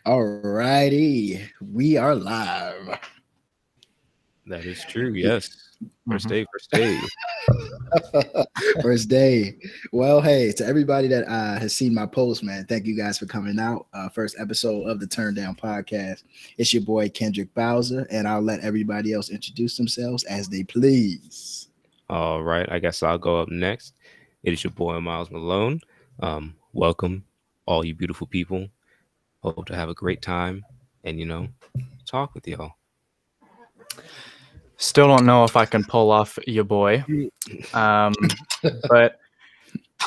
All righty, we are live. That is true. Yes. First Mhm. day. First day. First day. Well, hey, to everybody that has seen my post, man, thank you guys for coming out. First episode of the TurnDown podcast. It's your boy Kendrick Bowser, and I'll let everybody else introduce themselves as they please. All right. I guess I'll go up next. It is your boy Miles Malone. Welcome, all you beautiful people. Hope to have a great time and talk with y'all. Still don't know if I can pull off your boy, um, but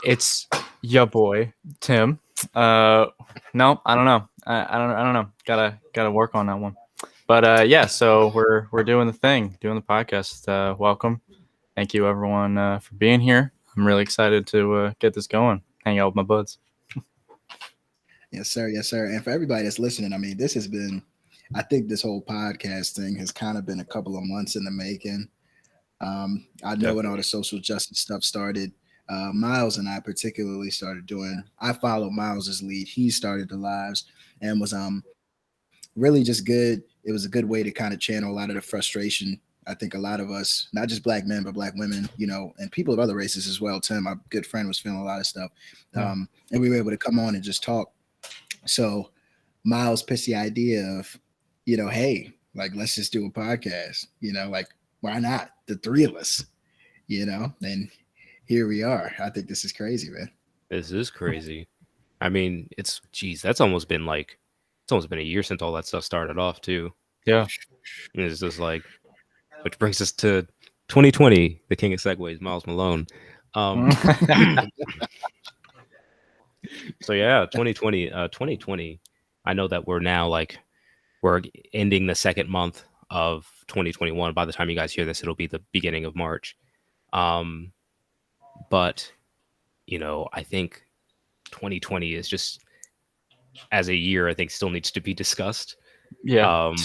it's your boy Tim. No, I don't know. I don't know. Gotta work on that one. But yeah, so we're doing the thing, doing the podcast. Welcome, thank you everyone for being here. I'm really excited to get this going. Hang out with my buds. Yes, sir. Yes, sir. And for everybody that's listening, I mean, this has been, I think this whole podcast thing has kind of been a couple of months in the making. I know when all the Definitely. social justice stuff started, Miles and I particularly started doing. I followed Miles's lead. He started the lives and was really just good. It was a good way to kind of channel a lot of the frustration. I think a lot of us, not just black men, but black women, and people of other races as well. Tim, my good friend, was feeling a lot of stuff, Yeah. and we were able to come on and just talk. So Miles pitched the idea of, hey, like let's just do a podcast. Like why not the three of us? And here we are. I think this is crazy, man. This is crazy. I mean, geez, it's almost been a year since all that stuff started off too. Yeah. And it's just like, which brings us to 2020, the king of segues, Miles Malone. Um, so yeah, 2020, 2020. I know that we're now we're ending the second month of 2021. By the time you guys hear this, it'll be the beginning of March. Um, but I think 2020 is just as a year, I think still needs to be discussed. Yeah. Um,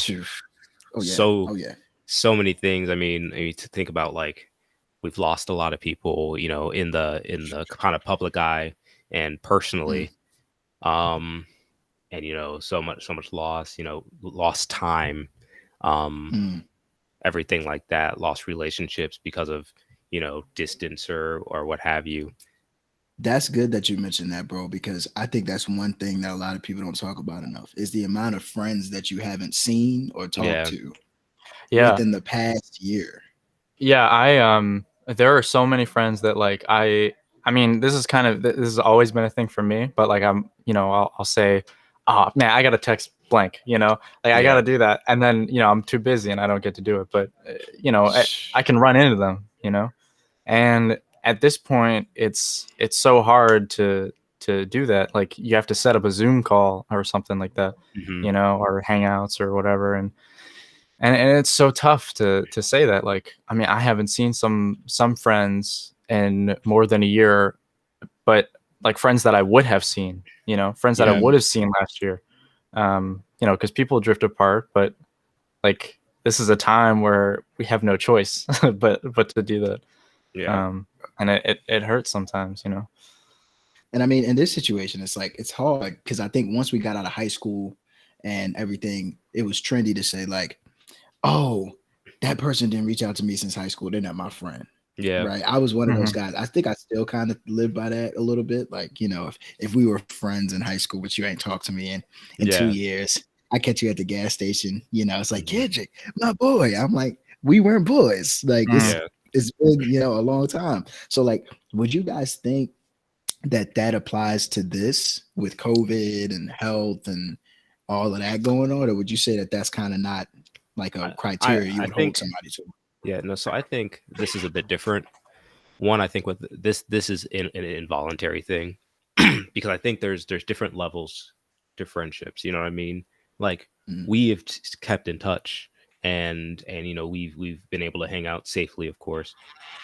Oh yeah. so Oh yeah. so many things. I mean, to think about we've lost a lot of people, in the kind of public eye and Mm, personally. Um, and so much loss, lost time, um, mm. everything like that, lost relationships because of distance or what have you. That's good that you mentioned that, bro, because I think that's one thing that a lot of people don't talk about enough is the amount of friends that you haven't seen or talked Yeah, to Yeah. within the past year. Yeah, there are so many friends that I mean this has always been a thing for me, but like I'll say, oh man, I gotta text blank, like I yeah, gotta do that, and then I'm too busy and I don't get to do it, but I can run into them, and at this point it's so hard to do that. Like you have to set up a Zoom call or something like that, hmm or Hangouts or whatever, and it's so tough to say that. Like I mean I haven't seen some friends in more than a year, but like friends that I would have seen, friends that I yeah, would Mm, have seen last year, because people drift apart, but like this is a time where we have no choice but to do that. yeah, And it hurts sometimes, And I mean, in this situation, it's like it's hard because I think once we got out of high school and everything, it was trendy to say like, "Oh, that person didn't reach out to me since high school. They're not my friend." yeah, Right? I was one of those Hmm. guys. I think I still kind of live by that a little bit. Like, if we were friends in high school, but you ain't talked to me in two yeah, years, I catch you at the gas station. It's like hmm Kendrick, my boy. I'm like, we weren't boys. Like Mm. yeah. it's been a long time. So like, would you guys think that applies to this with COVID and health and all of that going on, or would you say that that's kind of not like a I, I, criteria you I would hold think, somebody to? yeah, no. So I think this is a bit different. One, I think with this is an involuntary thing because I think there's different levels to friendships. You know what I mean? Like Mm, we have kept in touch, and we've been able to hang out safely, of course,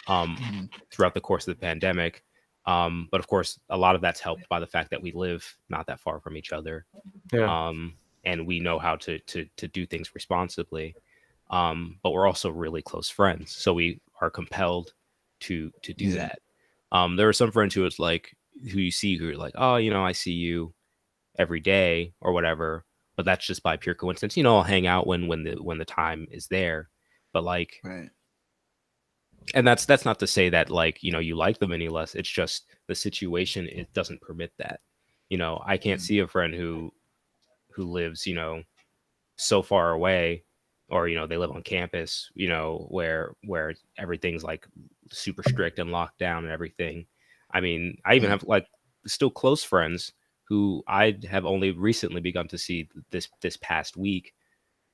um, mm, throughout the course of the pandemic. But of course, a lot of that's helped by the fact that we live not that far from each other, Yeah. um, and we know how to do things responsibly. But we're also really close friends, so we are compelled to do yeah. that. There are some friends who it's like you see who you're like, oh, I see you every day or whatever, but that's just by pure coincidence. I'll hang out when the time is there, but like, Right. and that's not to say that like you like them any less. It's just the situation, it doesn't permit that. I can't see a friend who lives so far away, or they live on campus, where everything's like super strict and locked down and everything. I mean, I even have like still close friends who I have only recently begun to see this past week,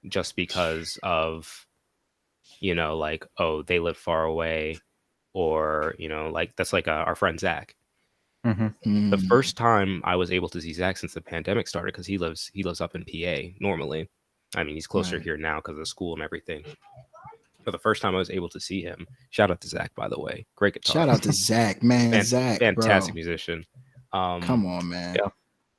just because of like, oh, they live far away, or like that's like our friend Zach. Mm-hmm. The first time I was able to see Zach since the pandemic started, because he lives up in PA normally. I mean, he's closer here now because of school and everything. But the first time I was able to see him, shout out to Zach, by the way, great guitar. Shout out to Zach, man. Zach, fantastic bro. musician. Come on, man. Yeah.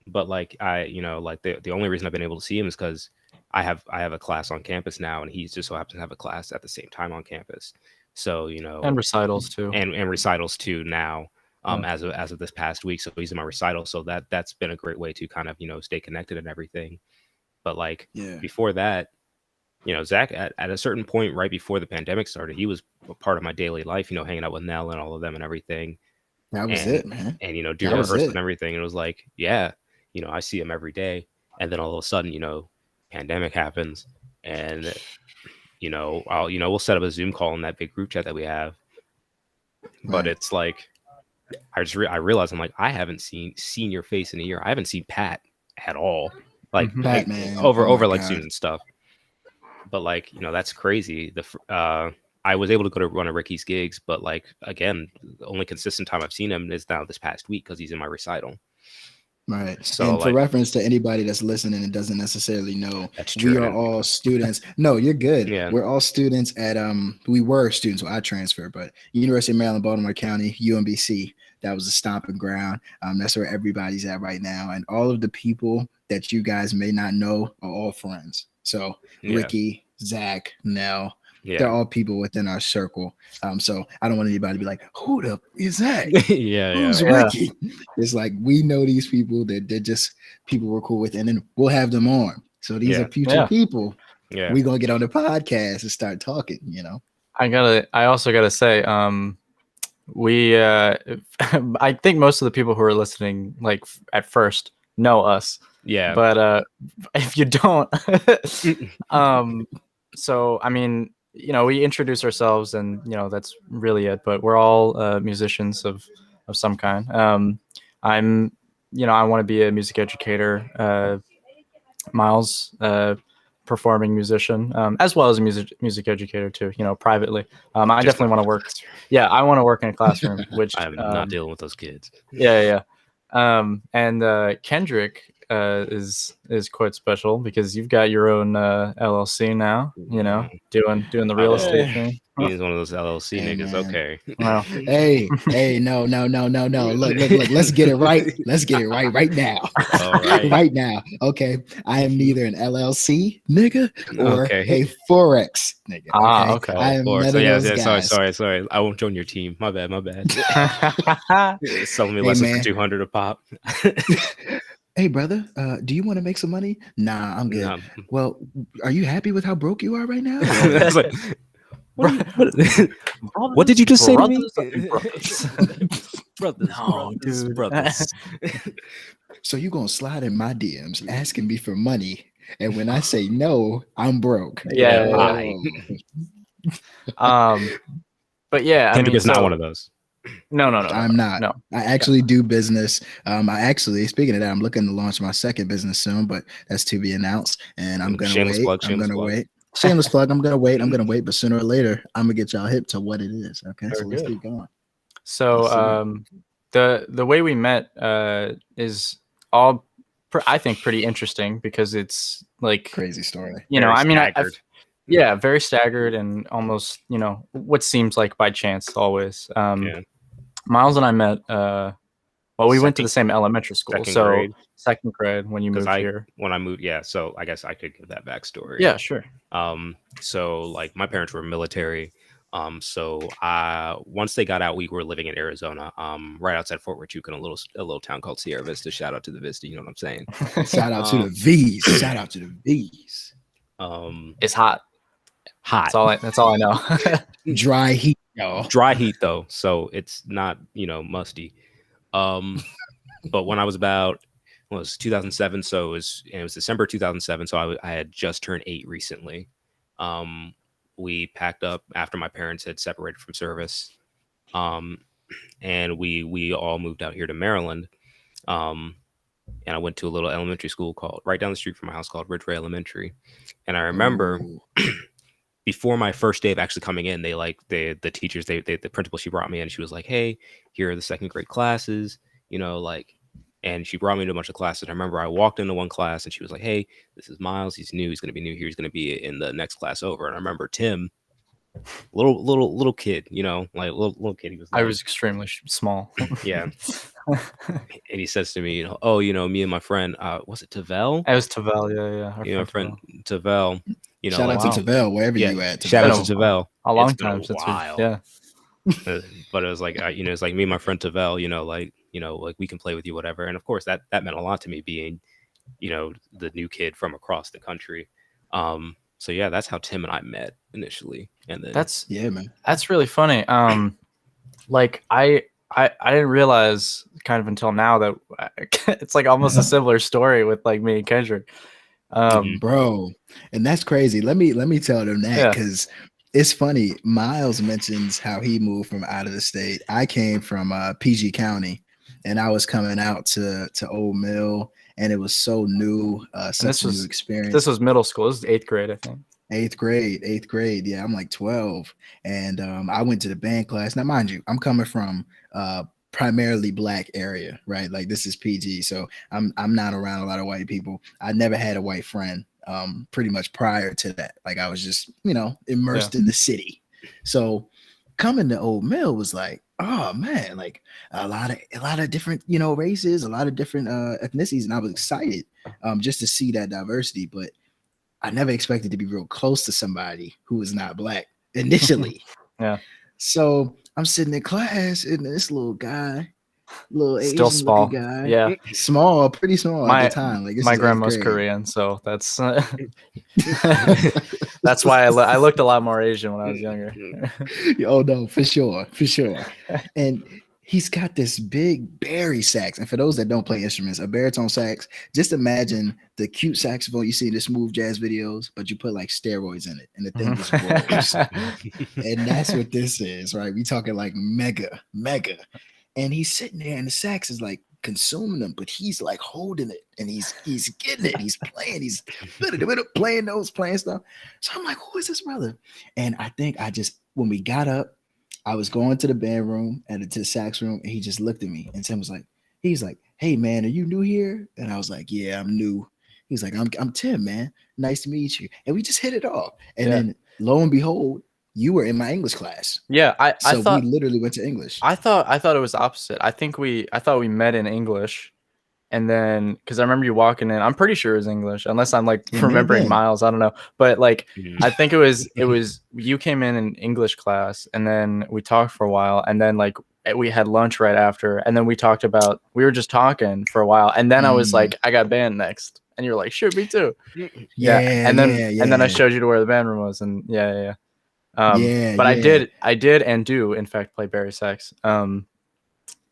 But like like the only reason I've been able to see him is because I have a class on campus now, and he just so happens to have a class at the same time on campus. So and recitals too, and recitals too now. As of this past week, so he's in my recital. So that's been a great way to kind of stay connected and everything. But like before that, Zach at a certain point right before the pandemic started, he was a part of my daily life. Hanging out with Nell and all of them and everything. That was it, man. And during rehearsal and everything, it was like, yeah, I see him every day. And then all of a sudden, pandemic happens, and we'll set up a Zoom call in that big group chat that we have. But it's like, I realized, I'm like, I haven't seen your face in a year. I haven't seen Pat at all. Like, Pat, man. over like Zoom and stuff. But like, that's crazy. I was able to go to one of Ricky's gigs, but like, again, the only consistent time I've seen him is now this past week, because he's in my recital. Right. So, and for reference to anybody that's listening and doesn't necessarily know, that's true. We are all students. No, you're good. Yeah. We're all students at we were students, well, I transferred, but University of Maryland, Baltimore County, UMBC. That was a stomping ground. That's where everybody's at right now. And all of the people that you guys may not know are all friends. So Ricky, Zach, Nell, they're all people within our circle. So I don't want anybody to be like, who the is that? Who's Ricky? It's like, we know these people, that they're just people we're cool with, and then we'll have them on. So these are future people. Yeah, we're gonna get on the podcast and start talking. I also gotta say, we I think most of the people who are listening, like at first, know us. Yeah. But if you don't, so I mean, we introduce ourselves, and that's really it. But we're all musicians of some kind. I'm, I want to be a music educator. Miles, performing musician, as well as a music educator too. Privately. I definitely want to work. Yeah, I want to work in a classroom. Which I'm not dealing with those kids. Yeah. And Kendrick is quite special, because you've got your own LLC now, doing the real estate thing. He's one of those LLC niggas. Man. Okay. Well, hey, no. Look, let's get it right. Let's get it right now. All right. Right now. Okay. I am neither an LLC nigga or a Forex nigga. Okay. I am none of those guys. Sorry. I won't join your team. My bad. Selling me less than 200 a pop. Hey, brother, do you want to make some money? Nah, I'm good. Nah. Well, are you happy with how broke you are right now? Like, what did you just say to me? Brothers. So you gonna slide in my DMs asking me for money, and when I say no, I'm broke. Yeah. But yeah, Kendrick is not one of those. No. I'm not. No. I actually do business. Speaking of that, I'm looking to launch my second business soon, but that's to be announced. And I'm gonna wait. Shameless plug. I'm gonna wait. But sooner or later, I'm gonna get y'all hip to what it is. Okay, so let's keep going. So the way we met is all I think pretty interesting, because it's like crazy story. Very staggered, and almost what seems like by chance always. Miles and I met. We went to the same elementary school. Second grade when you moved here. When I moved, so I guess I could give that backstory. Yeah, sure. So like my parents were military, So once they got out, we were living in Arizona, right outside Fort Huachuca, in a little town called Sierra Vista. Shout out to the Vista, you know what I'm saying? Shout out to the V's. Shout out to the V's. It's hot. Hot. That's all I know. Dry heat, y'all. Dry heat though, so it's not musty. But when I was about, well, it was 2007, so it was December 2007, so I had just turned 8 recently. We packed up after my parents had separated from service, and we all moved out here to Maryland. And I went to a little elementary school called right down the street from my house called Ridgeway Elementary. And I remember before my first day of actually coming in, the teachers, the principal, she brought me in. She was like, "Hey, here are the second grade classes," and she brought me to a bunch of classes. I remember I walked into one class and she was like, "Hey, this is Miles. He's new. He's going to be new here. He's going to be in the next class over." And I remember Tim, little kid, little kid. He was. I was extremely small. Yeah. And he says to me, "Oh, me and my friend, was it Tavel? It was Tavel, yeah. My friend Tavel. Shout out to Tavel, wherever you at. Shout out to Tavel. A long time since yeah. But it was like, it's like me and my friend Tavel, like we can play with you, whatever. And of course, that meant a lot to me, being, the new kid from across the country. So yeah, that's how Tim and I met initially, and then man, that's really funny. Like I didn't realize kind of until now that it's like almost a similar story with like me and Kendrick. Bro, and that's crazy. Let me tell them that, because it's funny. Miles mentions how he moved from out of the state. I came from PG County, and I was coming out to Old Mill, and it was so new, such a new experience. This was middle school. This was 8th grade, I think. 8th grade. Yeah, I'm like 12, and I went to the band class. Now, mind you, I'm coming from primarily Black area, right? Like, this is PG, so I'm not around a lot of white people. I never had a white friend pretty much prior to that. Like, I was just immersed in the city. So coming to Old Mill was like, oh man, like a lot of different races, a lot of different ethnicities, and I was excited just to see that diversity. But I never expected to be real close to somebody who was not Black initially. Yeah. So I'm sitting in class, and this little guy, little still Asian small guy, yeah, small, pretty small at the time. Like, my grandma's Korean, so that's that's why I looked a lot more Asian when I was younger. Oh no, for sure. And he's got this big bari sax. And for those that don't play instruments, a baritone sax, just imagine the cute saxophone you see in the smooth jazz videos, but you put like steroids in it, and the thing just grows. And that's what this is, right? We talking like mega. And he's sitting there, and the sax is like consuming him, but he's like holding it, and he's getting it. He's playing, he's playing notes, playing stuff. So I'm like, who is this brother? And I think when we got up, I was going to the band room and to the sax room, and he just looked at me, and Tim was like, "Hey man, are you new here?" And I was like, "Yeah, I'm new." He's like, I'm Tim, man. Nice to meet you. And we just hit it off. And then lo and behold, you were in my English class. Yeah, I thought we literally went to English. I thought it was opposite. I thought we met in English, and then because I remember you walking in, I'm pretty sure it was English, unless I'm like remembering Miles. I don't know, but like I think it was you came in English class, and then we talked for a while, and then like we had lunch right after, and then we were just talking for a while, and then I was like, I got band next, and you're like, shoot, me too. And then I showed you to where the band room was, and I did and do in fact play bari sax.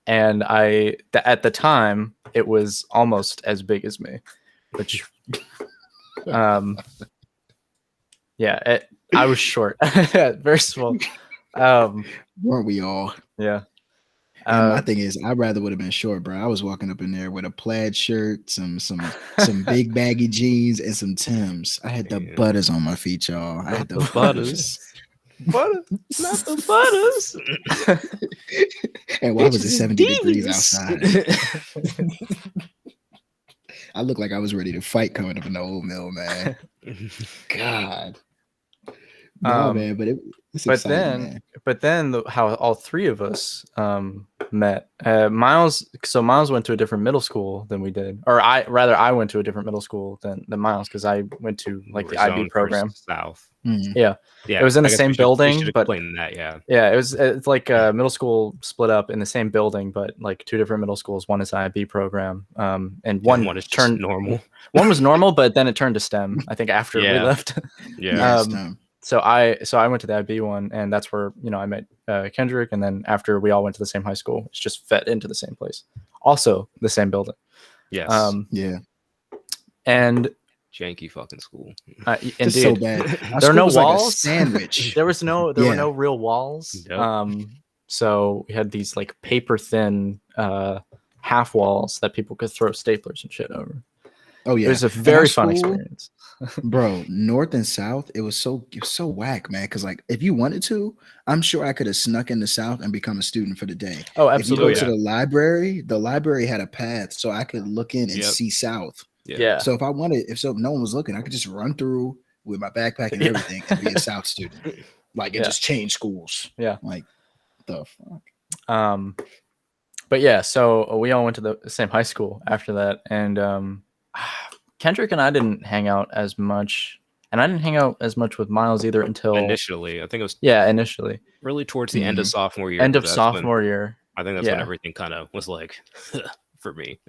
And at the time it was almost as big as me, which I was short, very small. Weren't we all? Yeah. My thing is, I'd rather would have been short, bro. I was walking up in there with a plaid shirt, some big baggy jeans, and some Timbs. I had the butters on my feet, y'all. I had the butters. Butter, not the butters. And why was it 70 degrees outside? I looked like I was ready to fight coming up in the Old Mill, man. God. No, man, but it's but exciting, then man. how all three of us met. Miles, so Miles went to a different middle school than we did, or I went to a different middle school than Miles, because I went to like the IB program. South. Yeah, Yeah, it was in the I guess same we building, should but explain that. Yeah, it's like middle school split up in the same building, but like two different middle schools. One is IB program, and one is turned normal. One was normal, but then it turned to STEM, I think, after we left. Yeah. So I went to the IB one, and that's where I met Kendrick, and then after we all went to the same high school, it's just fed into the same place, also the same building. Yes. Yeah. And janky fucking school. Indeed. So bad. There are no walls. Like a sandwich. There were no real walls. Nope. So we had these like paper thin half walls that people could throw staplers and shit over. Oh yeah, it was a very fun experience. Bro, north and south, it was so whack, man. Because like, if you wanted to, I'm sure I could have snuck in the south and become a student for the day. Oh, absolutely. If you go to the library had a path, so I could look in and see south. Yeah. So if I wanted, if no one was looking, I could just run through with my backpack and everything and be a south student. Like, it just changed schools. Yeah. Like, the fuck. But yeah, so we all went to the same high school after that, and Kendrick and I didn't hang out as much, and I didn't hang out as much with Miles either until initially. I think it was initially really towards the end of sophomore year. End of sophomore year. I think that's when everything kind of was like for me.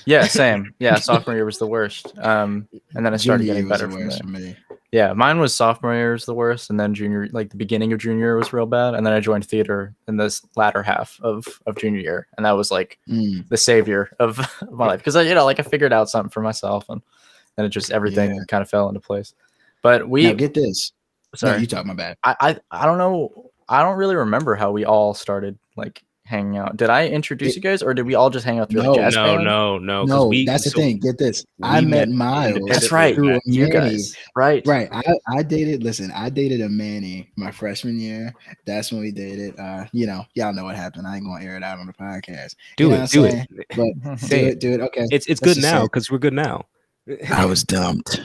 Yeah, same. Yeah, sophomore year was the worst. And then I started getting better from there. For me. Yeah, mine was sophomore year was the worst, and then junior, like the beginning of junior year was real bad, and then I joined theater in this latter half of junior year, and that was like the savior of my life, because I figured out something for myself, and then it just everything kind of fell into place. But now get this. Sorry, no, you talk my bad. I don't know. I don't really remember how we all started like hanging out. Did I introduce you guys, or did we all just hang out through the jazz band? No. That's the thing. Get this. I met Miles. That's right. You guys. Right. I dated a Manny my freshman year. That's when we dated. Y'all know what happened. I ain't gonna air it out on the podcast. Do it. But do it. Okay. It's good now because we're good now. I was dumped.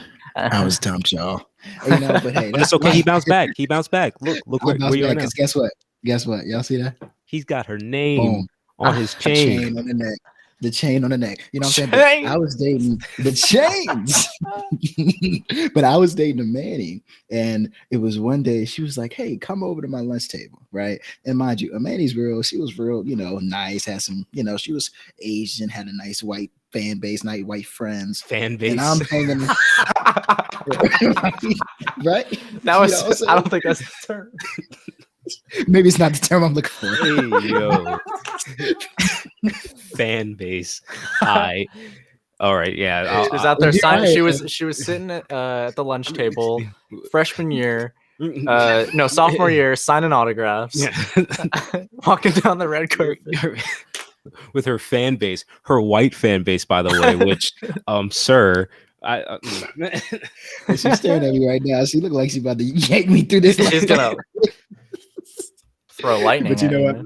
Y'all. But hey, that's okay. He bounced back. Look where you are now. Guess what? Y'all see that? He's got her name on his chain. On the neck. The chain on the neck. You know what I'm saying? I was dating the chains. But I was dating a Manny. And it was one day she was like, hey, come over to my lunch table. Right. And mind you, Manny's she was real, nice, had some, she was Asian, had a nice white fan base, nice white friends. Fan base. And I'm hanging right? That was I don't think that's the term. Maybe it's not the term I'm looking for. Hey, yo. Fan base. All right, yeah. She was out there signing. She was sitting at the lunch table, freshman year. Sophomore year, signing autographs. Yeah. Walking down the red carpet with her fan base, her white fan base, by the way. Which, sir. She's staring at me right now. She looked like she's about to yank me through this. She's gonna throw lightning. But you know what?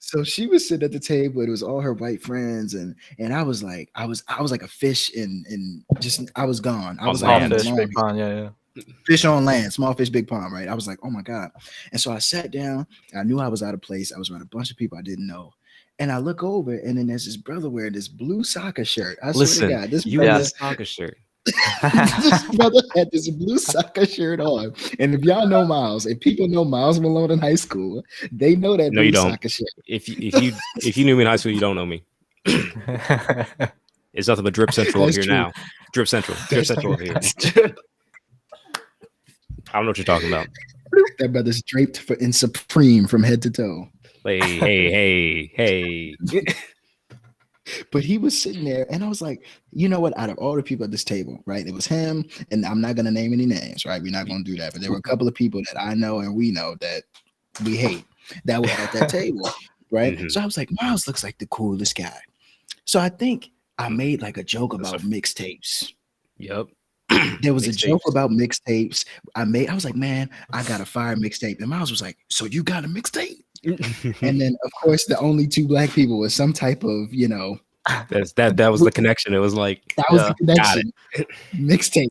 So she was sitting at the table. It was all her white friends, and I was like, I was like a fish in just I was gone. I was like fish, big pond, yeah. Fish on land, small fish, big pond, right? I was like, oh my God. And so I sat down. I knew I was out of place. I was around a bunch of people I didn't know. And I look over, and then there's this brother wearing this blue soccer shirt. I swear to God, this brother, soccer shirt. This brother had this blue soccer shirt on. And if y'all know Miles, if people know Miles Malone in high school, they know that blue soccer shirt. If you knew me in high school, you don't know me. It's nothing but Drip Central over here now. Drip Central over here. I don't know what you're talking about. That brother's draped in Supreme from head to toe. Hey. But he was sitting there, and I was like, you know what? Out of all the people at this table, right? It was him, and I'm not going to name any names, right? We're not going to do that. But there were a couple of people that I know and we know that we hate that were at that table, right? Mm-hmm. So I was like, Miles looks like the coolest guy. So I think I made like a joke about mixtapes. Yep. There was a joke about mixtapes. I was like, man, I got a fire mixtape. And Miles was like, so you got a mixtape? And then, of course, the only two black people was some type of, that was the connection. It was like that was the connection. Mixtape.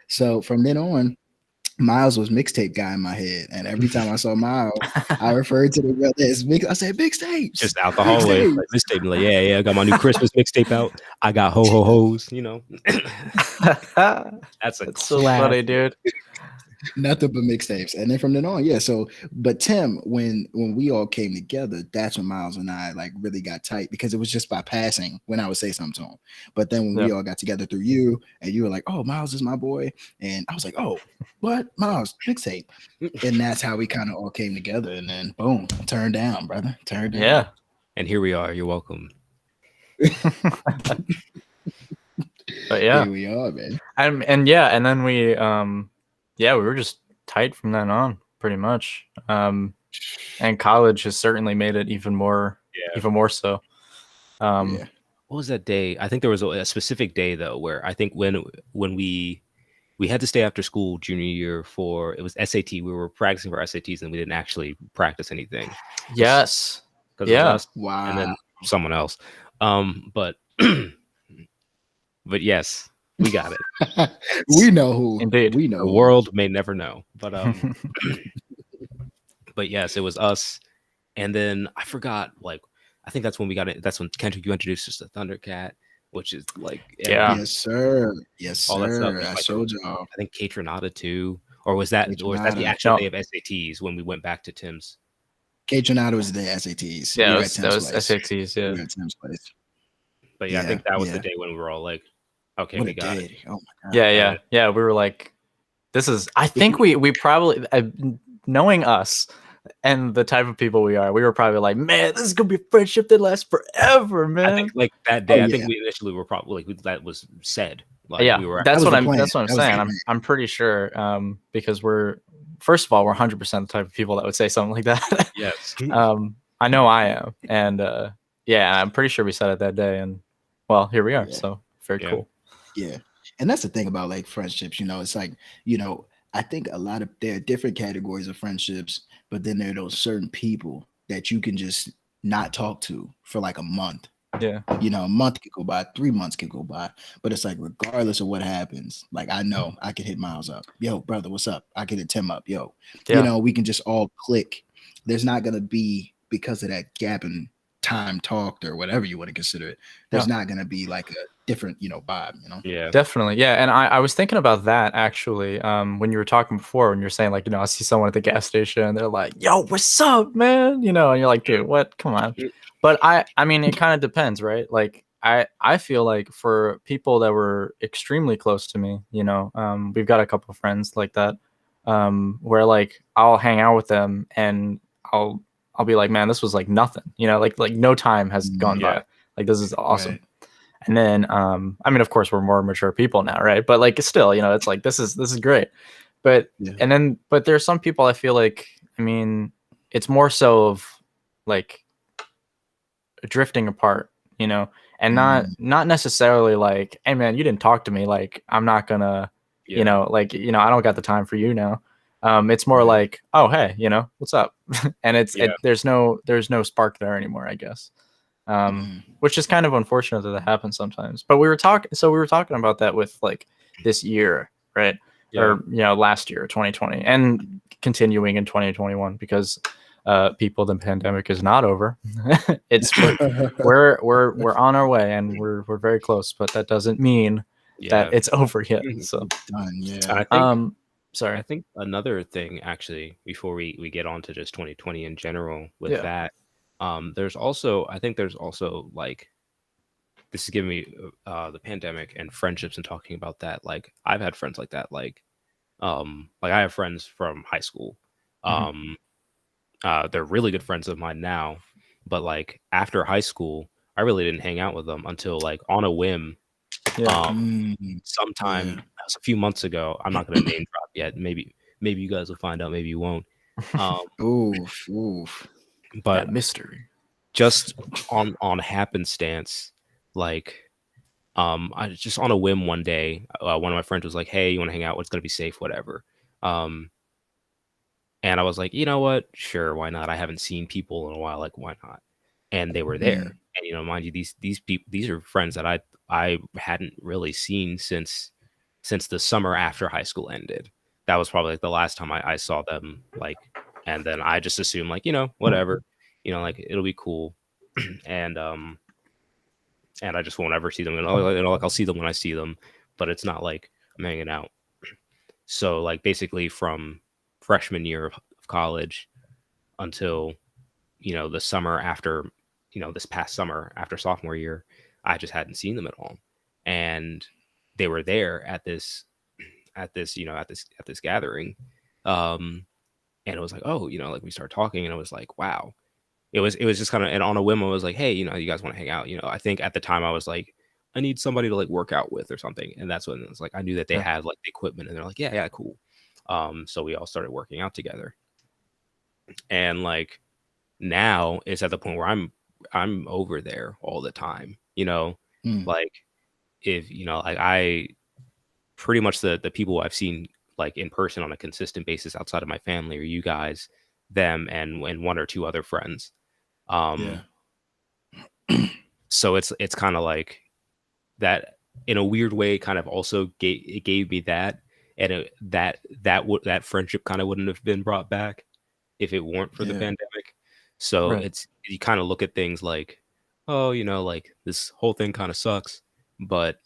So from then on, Miles was mixtape guy in my head, and every time I saw Miles, I referred to the brother as mix. I said mixtapes, Just out the hallway, mixtapes. like mixtape. Like, yeah, I got my new Christmas mixtape out. I got ho ho ho's. You know, that's a That's so funny, dude. Nothing but mixtapes. And then from then on, yeah. So, but Tim, when we all came together, that's when Miles and I like really got tight because it was just by passing when I would say something to him. But then when we all got together through you, and you were like, "Oh, Miles is my boy," and I was like, "Oh, what, Miles mixtape?" And that's how we kind of all came together. And then boom, turn down, brother, turn down. Yeah. And here we are. You're welcome. But yeah, here we are, man. And yeah, and then we we were just tight from then on, pretty much. And college has certainly made it even more so. What was that day? I think there was a specific day though where I think when we had to stay after school junior year for it was SAT. We were practicing for SATs and we didn't actually practice anything. Yes. Because it was us Wow. and then someone else. But but yes, we got it. We know who. Indeed. We know The world may never know. But but yes, it was us. And then I forgot, like, I think that's when we got it. That's when Kendrick, you introduced us to Thundercat, which is like, Yes, sir. Yes, all that stuff. sir. I Like, showed y'all. I think Kate Renata too, or was that the actual day of SATs when we went back to Tim's? Kate Renata was the SATs. Yeah, We were that was place. SATs. Yeah, we were at Tim's place. But yeah, I think that was the day when we were all like, okay, what we got it. Oh my god. Yeah. We were like, this is. I think we probably knowing us and the type of people we are, we were probably like, man, this is gonna be a friendship that lasts forever, man. I think like that day, I think we initially were probably like that was said. Like, yeah, we were, that's what I'm saying. I'm pretty sure because we're first of all we're 100% the type of people that would say something like that. Yes. I know I am, and yeah, I'm pretty sure we said it that day, and well, here we are. So very cool. Yeah, and that's the thing about like friendships. You know, it's like I think there are different categories of friendships, but then there are those certain people that you can just not talk to for like a month. Yeah. A month could go by, 3 months could go by, but it's like regardless of what happens, like I know I could hit Miles up. Yo, brother, what's up? I could hit Tim up. Yo, we can just all click. There's not gonna be, because of that gap in time talked or whatever you want to consider it, there's not gonna be like a different vibe. Yeah, definitely. Yeah, and I was thinking about that actually when you were talking before, when you're saying like I see someone at the gas station and they're like, yo, what's up, man, and you're like, dude, what, come on. But I mean it kind of depends, right? Like I feel like for people that were extremely close to me, we've got a couple of friends like that where like I'll hang out with them and I'll be like, man, this was like nothing, like no time has gone by, like this is awesome. Right. And then, I mean, of course, we're more mature people now, right? But like, still, it's like this is great. But but there's some people I feel like, I mean, it's more so of like drifting apart, and not necessarily like, hey man, you didn't talk to me, like I'm not gonna, I don't got the time for you now. It's more like, oh hey, what's up? And there's no spark there anymore, I guess. Which is kind of unfortunate that happens sometimes. But we were talking about that with like this year, right? Or last year, 2020, and continuing in 2021 because the pandemic is not over. It's we're on our way and we're very close, but that doesn't mean that it's over yet. So done. I think another thing actually before we get on to just 2020 in general with that. There's also like, this is giving me the pandemic and friendships and talking about that. Like I've had friends like that. Like I have friends from high school. They're really good friends of mine now, but like after high school, I really didn't hang out with them until like on a whim. Sometime a few months ago. I'm not going to name drop yet. Maybe you guys will find out. Maybe you won't. Oof. But that mystery, just on happenstance, like I just on a whim one day, one of my friends was like, hey, you want to hang out? It's gonna be safe, whatever. And I was like, you know what, sure, why not? I haven't seen people in a while, like why not? And they were there. And mind you, these people, these are friends that I hadn't really seen since the summer after high school ended. that was probably like the last time I saw them. Like, and then I just assumed like, whatever, like it'll be cool, and I just won't ever see them. And like I'll see them when I see them, but it's not like I'm hanging out. So like basically from freshman year of college until the summer after, this past summer after sophomore year, I just hadn't seen them at all, and they were there at this gathering, and it was like, oh, like we started talking, and it was like, wow, it was just kind of, and on a whim I was like, hey, you guys want to hang out? I think at the time I was like, I need somebody to like work out with or something, and that's when it was like I knew that they had like the equipment, and they're like, yeah, cool. So we all started working out together, and like now it's at the point where I'm over there all the time, like if like I pretty much the people I've seen like in person on a consistent basis outside of my family are you guys, them, and one or two other friends. Yeah. So it's kind of like that in a weird way. Kind of also gave me that, and that friendship kind of wouldn't have been brought back if it weren't for the Yeah. pandemic. So Right. it's, you kind of look at things like, oh, like this whole thing kind of sucks, but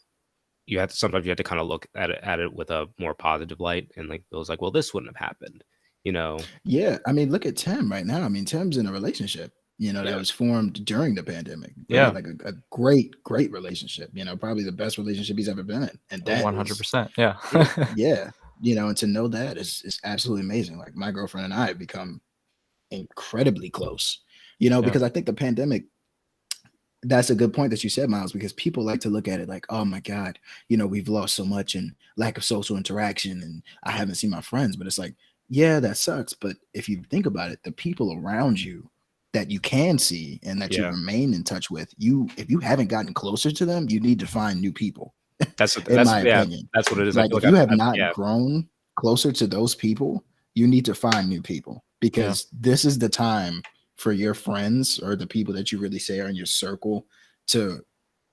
sometimes you have to kind of look at it with a more positive light, and like it was like, well, this wouldn't have happened, Yeah. I mean, look at Tim right now. I mean, Tim's in a relationship, that Yeah. was formed during the pandemic, Yeah. right? Like a great relationship, probably the best relationship he's ever been in. And that is 100%. Yeah. yeah, and to know that is absolutely amazing. Like my girlfriend and I have become incredibly close, because I think the pandemic, that's a good point that you said, Miles, because people like to look at it like, oh my God, we've lost so much and lack of social interaction and I haven't seen my friends. But it's like, yeah, that sucks. But if you think about it, the people around you that you can see and that you Yeah. remain in touch with, if you haven't gotten closer to them, you need to find new people, That's in my yeah, opinion. that's what it is. I Like feel if like you have yeah, not grown closer to those people, you need to find new people because this is the time for your friends or the people that you really say are in your circle to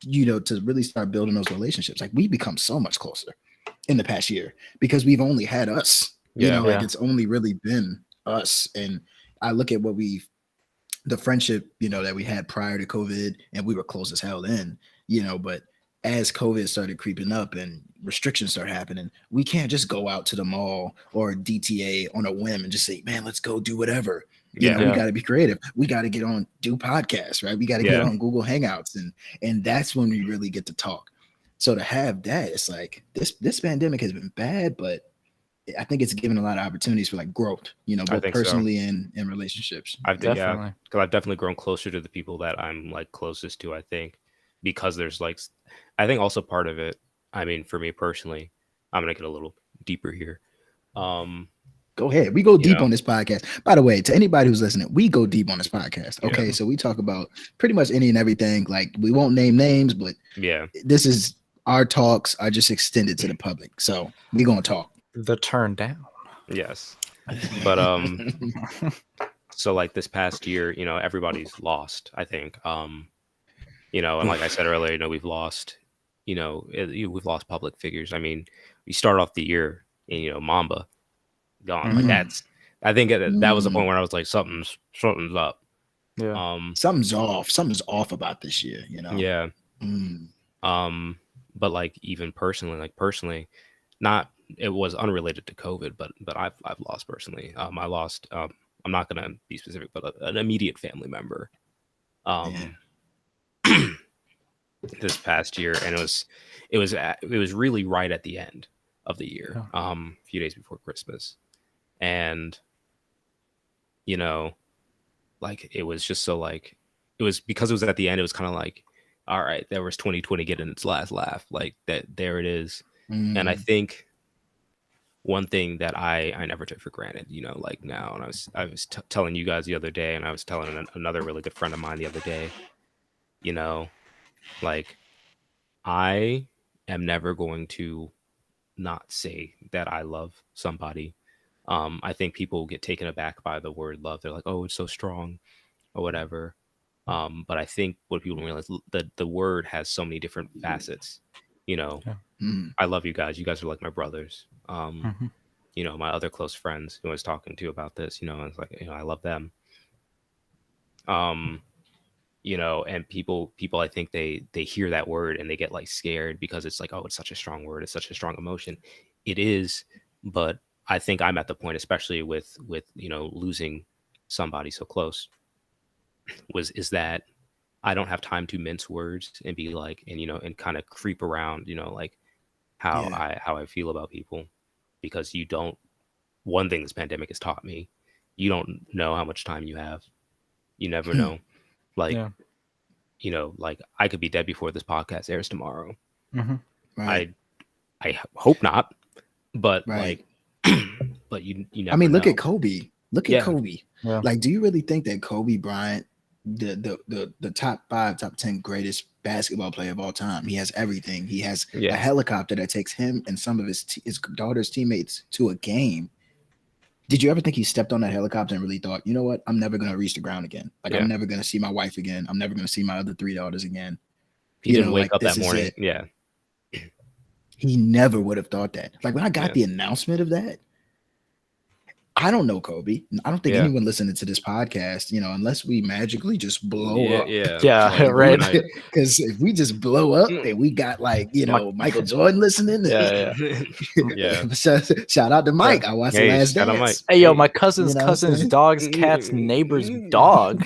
to really start building those relationships. Like we've become so much closer in the past year because we've only had us, Yeah. like it's only really been us. And I look at the friendship, that we had prior to COVID, and we were close as hell then, but as COVID started creeping up and restrictions start happening, we can't just go out to the mall or DTA on a whim and just say, man, let's go do whatever. Yeah. We got to be creative. We got to get on, do podcasts, right? We got to get on Google Hangouts, and that's when we really get to talk. So to have that, it's like this pandemic has been bad, but I think it's given a lot of opportunities for like growth, both think so. personally and in relationships. Definitely. Because I've definitely grown closer to the people that I'm like closest to. I think because there's like, I think also part of it. I mean, for me personally, I'm gonna get a little deeper here. Go ahead. We go deep on this podcast. By the way, to anybody who's listening, we go deep on this podcast. Okay. Yeah. So we talk about pretty much any and everything. Like we won't name names, but Yeah, this is our talks are just extended to the public. So we gonna talk. The TurnDown. yes, but so like this past year, everybody's lost. I think, and like I said earlier, we've lost, we've lost public figures. I mean, we start off the year, and Mamba gone. Like that's, I think that was the point where I was like, something's up. Yeah. Something's off. Something's off about this year. Yeah. Mm. But like even personally, not, it was unrelated to COVID, but I've lost personally. I lost. I'm not gonna be specific, but an immediate family member. This past year, and it was really right at the end of the year, a few days before Christmas, and like it was just so like, it was because it was at the end. It was kind of like, all right, there was 2020 getting its last laugh, like that. There it is, and I think one thing that I never took for granted, like now, and I was telling you guys the other day, and I was telling another really good friend of mine the other day, like I am never going to not say that I love somebody. I think people get taken aback by the word love. They're like, oh, it's so strong or whatever. But I think what people don't realize, the word has so many different facets. I love you guys. You guys are like my brothers. my other close friends who I was talking to about this, it's like, I love them. And people I think they hear that word and they get like scared because it's like, oh, it's such a strong word, it's such a strong emotion. It is, but I think I'm at the point, especially with losing somebody so close, is that I don't have time to mince words and be like, and kind of creep around, like how I feel about people, because one thing this pandemic has taught me, you don't know how much time you have. You never know. Like, like I could be dead before this podcast airs tomorrow. Right. I hope not, but Right. but you never I mean, look know. at Kobe. Look at Kobe. Yeah. Like, do you really think that Kobe Bryant, the top 5, top 10 greatest basketball player of all time, he has everything. He has a helicopter that takes him and some of his daughter's teammates to a game. Did you ever think he stepped on that helicopter and really thought, you know what, I'm never going to reach the ground again? Like, I'm never going to see my wife again. I'm never going to see my other 3 daughters again. He didn't wake up that morning. Yeah. He never would have thought that. Like, when I got the announcement of that, I don't know Kobe. I don't think anyone listening to this podcast, unless we magically just blow up. Yeah, right. Because if we just blow up and we got like, Michael Jordan listening. Shout out to Mike. I watched The Last Dance. Hey, yo, my cousin's dog's cat's neighbor's dog.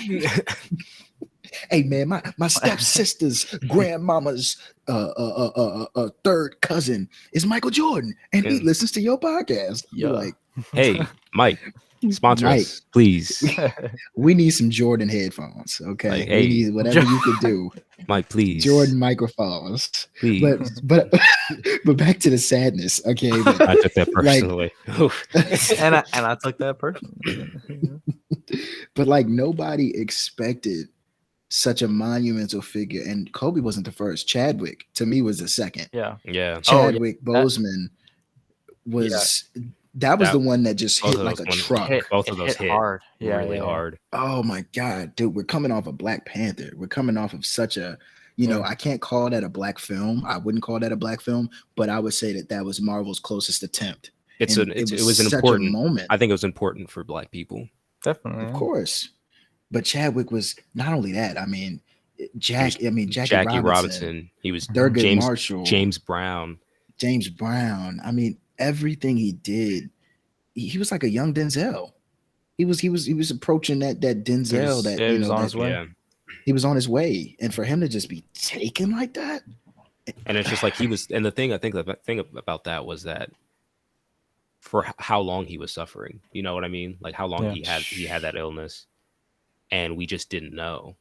Hey man, my stepsister's grandmama's third cousin is Michael Jordan, and he listens to your podcast. Like, hey, Mike, sponsor us, please. We need some Jordan headphones. Okay, like, hey, we need whatever you could do, Mike. Please, Jordan microphones. Please, but back to the sadness. Okay, I took that personally, and I took that personally. But like, nobody expected such a monumental figure, and Kobe wasn't the first. Chadwick, to me, was the second. Chadwick Boseman was. That was the one that just hit like a truck. Both of those hit hard. Really hard. Oh my God, dude. We're coming off of Black Panther. We're coming off of such a, I can't call that a black film. I wouldn't call that a black film, but I would say that was Marvel's closest attempt. It was an important moment. I think it was important for Black people. Definitely. Of course. But Chadwick was not only that. I mean, Jackie Robinson. He was Thurgood Marshall. James Brown. I mean, everything he did, he was like a young Denzel. He was approaching that Denzel he was on his way. Yeah. He was on his way, and for him to just be taken like that, and it's just like he was. And the thing about that was that for how long he was suffering, you know what I mean? Like how long he had that illness, and we just didn't know.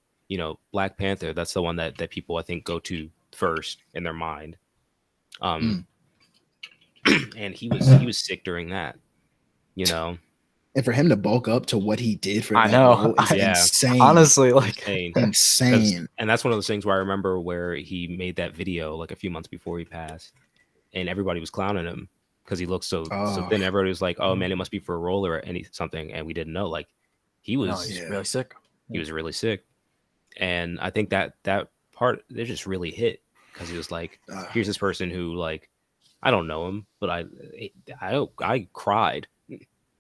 Black Panther. That's the one that people I think go to first in their mind. And he was sick during that, And for him to bulk up to what he did for that role is insane. Honestly, like insane. And that's one of those things where I remember where he made that video like a few months before he passed, and everybody was clowning him because he looked so thin. Everybody was like, "Oh man, it must be for a role or something," and we didn't know. Like he was really sick. He was really sick, and I think that part it just really hit because he was like, "Here's this person who like." I don't know him, but I cried,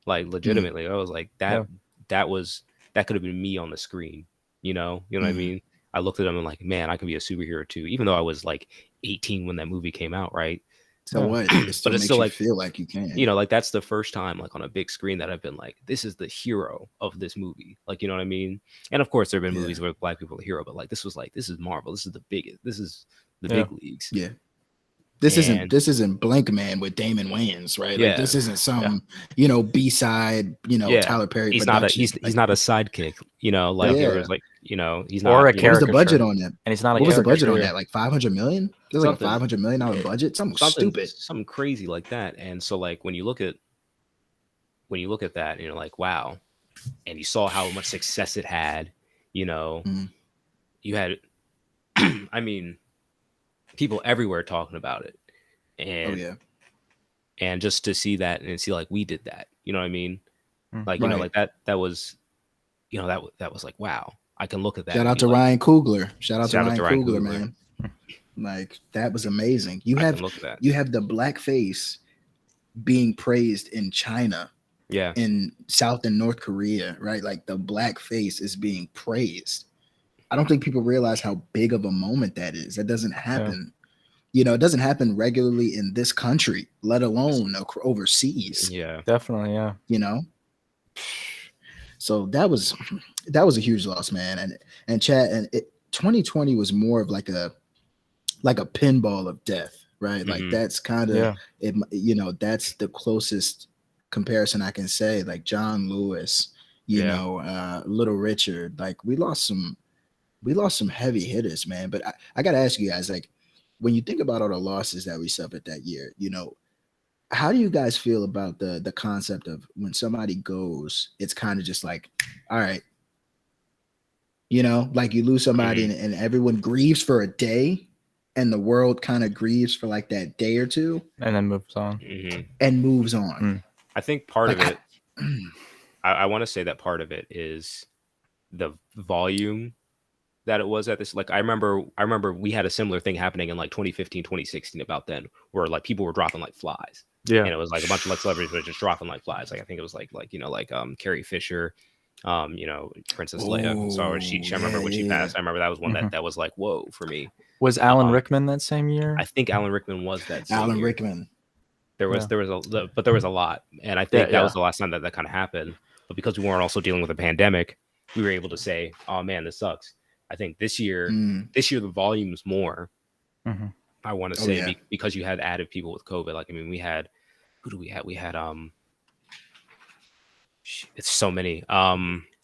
like legitimately. I was like that could have been me on the screen, you know what I mean? I looked at him and like, man, I could be a superhero too, even though I was like 18 when that movie came out, right? So what? But it still makes you feel like you can. Like that's the first time like on a big screen that I've been like, this is the hero of this movie. Like, you know what I mean? And of course there have been movies where Black people are the hero, but like this was like, this is Marvel. This is the biggest. This is the big leagues. Yeah. This isn't Blank Man with Damon Wayans, right? Yeah. Like this isn't some, B-side, Tyler Perry. He's not a sidekick, like it was like, he's not or a character. What was the budget on that? And he's not what was the budget on that? Like $500 million? There's like a $500 million budget, something stupid. Something crazy like that. And so like when you look at that and you're like, wow, and you saw how much success it had, you had I mean people everywhere talking about it, and and just to see that and see like we did that, you know what I mean? Like like that was that was like, wow, I can look at that. Shout out to Ryan Coogler. Shout out to Ryan Coogler, man. Like that was amazing. You have the black face being praised in China, Yeah. in South and North Korea, right? Like the black face is being praised. I don't think people realize how big of a moment that is. That doesn't happen. You know, it doesn't happen regularly in this country, let alone overseas. Yeah. Definitely, yeah. You know, so that was a huge loss, man. And Chad, and 2020 was more of like a pinball of death, right? Like that's kind of it. You know, that's the closest comparison I can say. Like John Lewis, you know, Little Richard. Like we lost some heavy hitters, man. But I got to ask you guys, like, when you think about all the losses that we suffered that year, you know, how do you guys feel about the concept of when somebody goes, it's kind of just like, all right, you know, like you lose somebody and everyone grieves for a day and the world kind of grieves for like that day or two and then moves on. And moves on. I think part of it, I want to say that part of it is the volume that it was at this. Like I remember we had a similar thing happening in like 2015, 2016 about then, where like people were dropping like flies. Yeah. And it was like a bunch of like celebrities were just dropping like flies. Like I think it was like you know, like Carrie Fisher, you know, Princess Leia. So I remember when she passed. I remember that was one that was like, whoa, for me. Was Alan Rickman that same year? I think Alan Rickman was that same Alan year. Rickman. There was a lot, and I think that was the last time that kind of happened. But because we weren't also dealing with a pandemic, we were able to say, "Oh man, this sucks." I think this year the volume's more. I want to say because you had added people with COVID. Like I mean, we had who do we have? We had it's so many.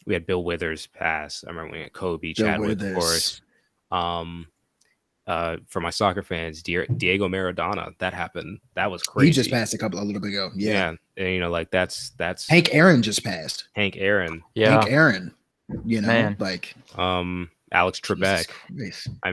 We had Bill Withers pass. I remember we had Kobe, Chadwick, of course. For my soccer fans, Diego Maradona, that happened. That was crazy. He just passed a little bit ago. Yeah. And you know, like that's Hank Aaron just passed. Hank Aaron. Yeah. Hank Aaron. You know, Man. like Alex Trebek. I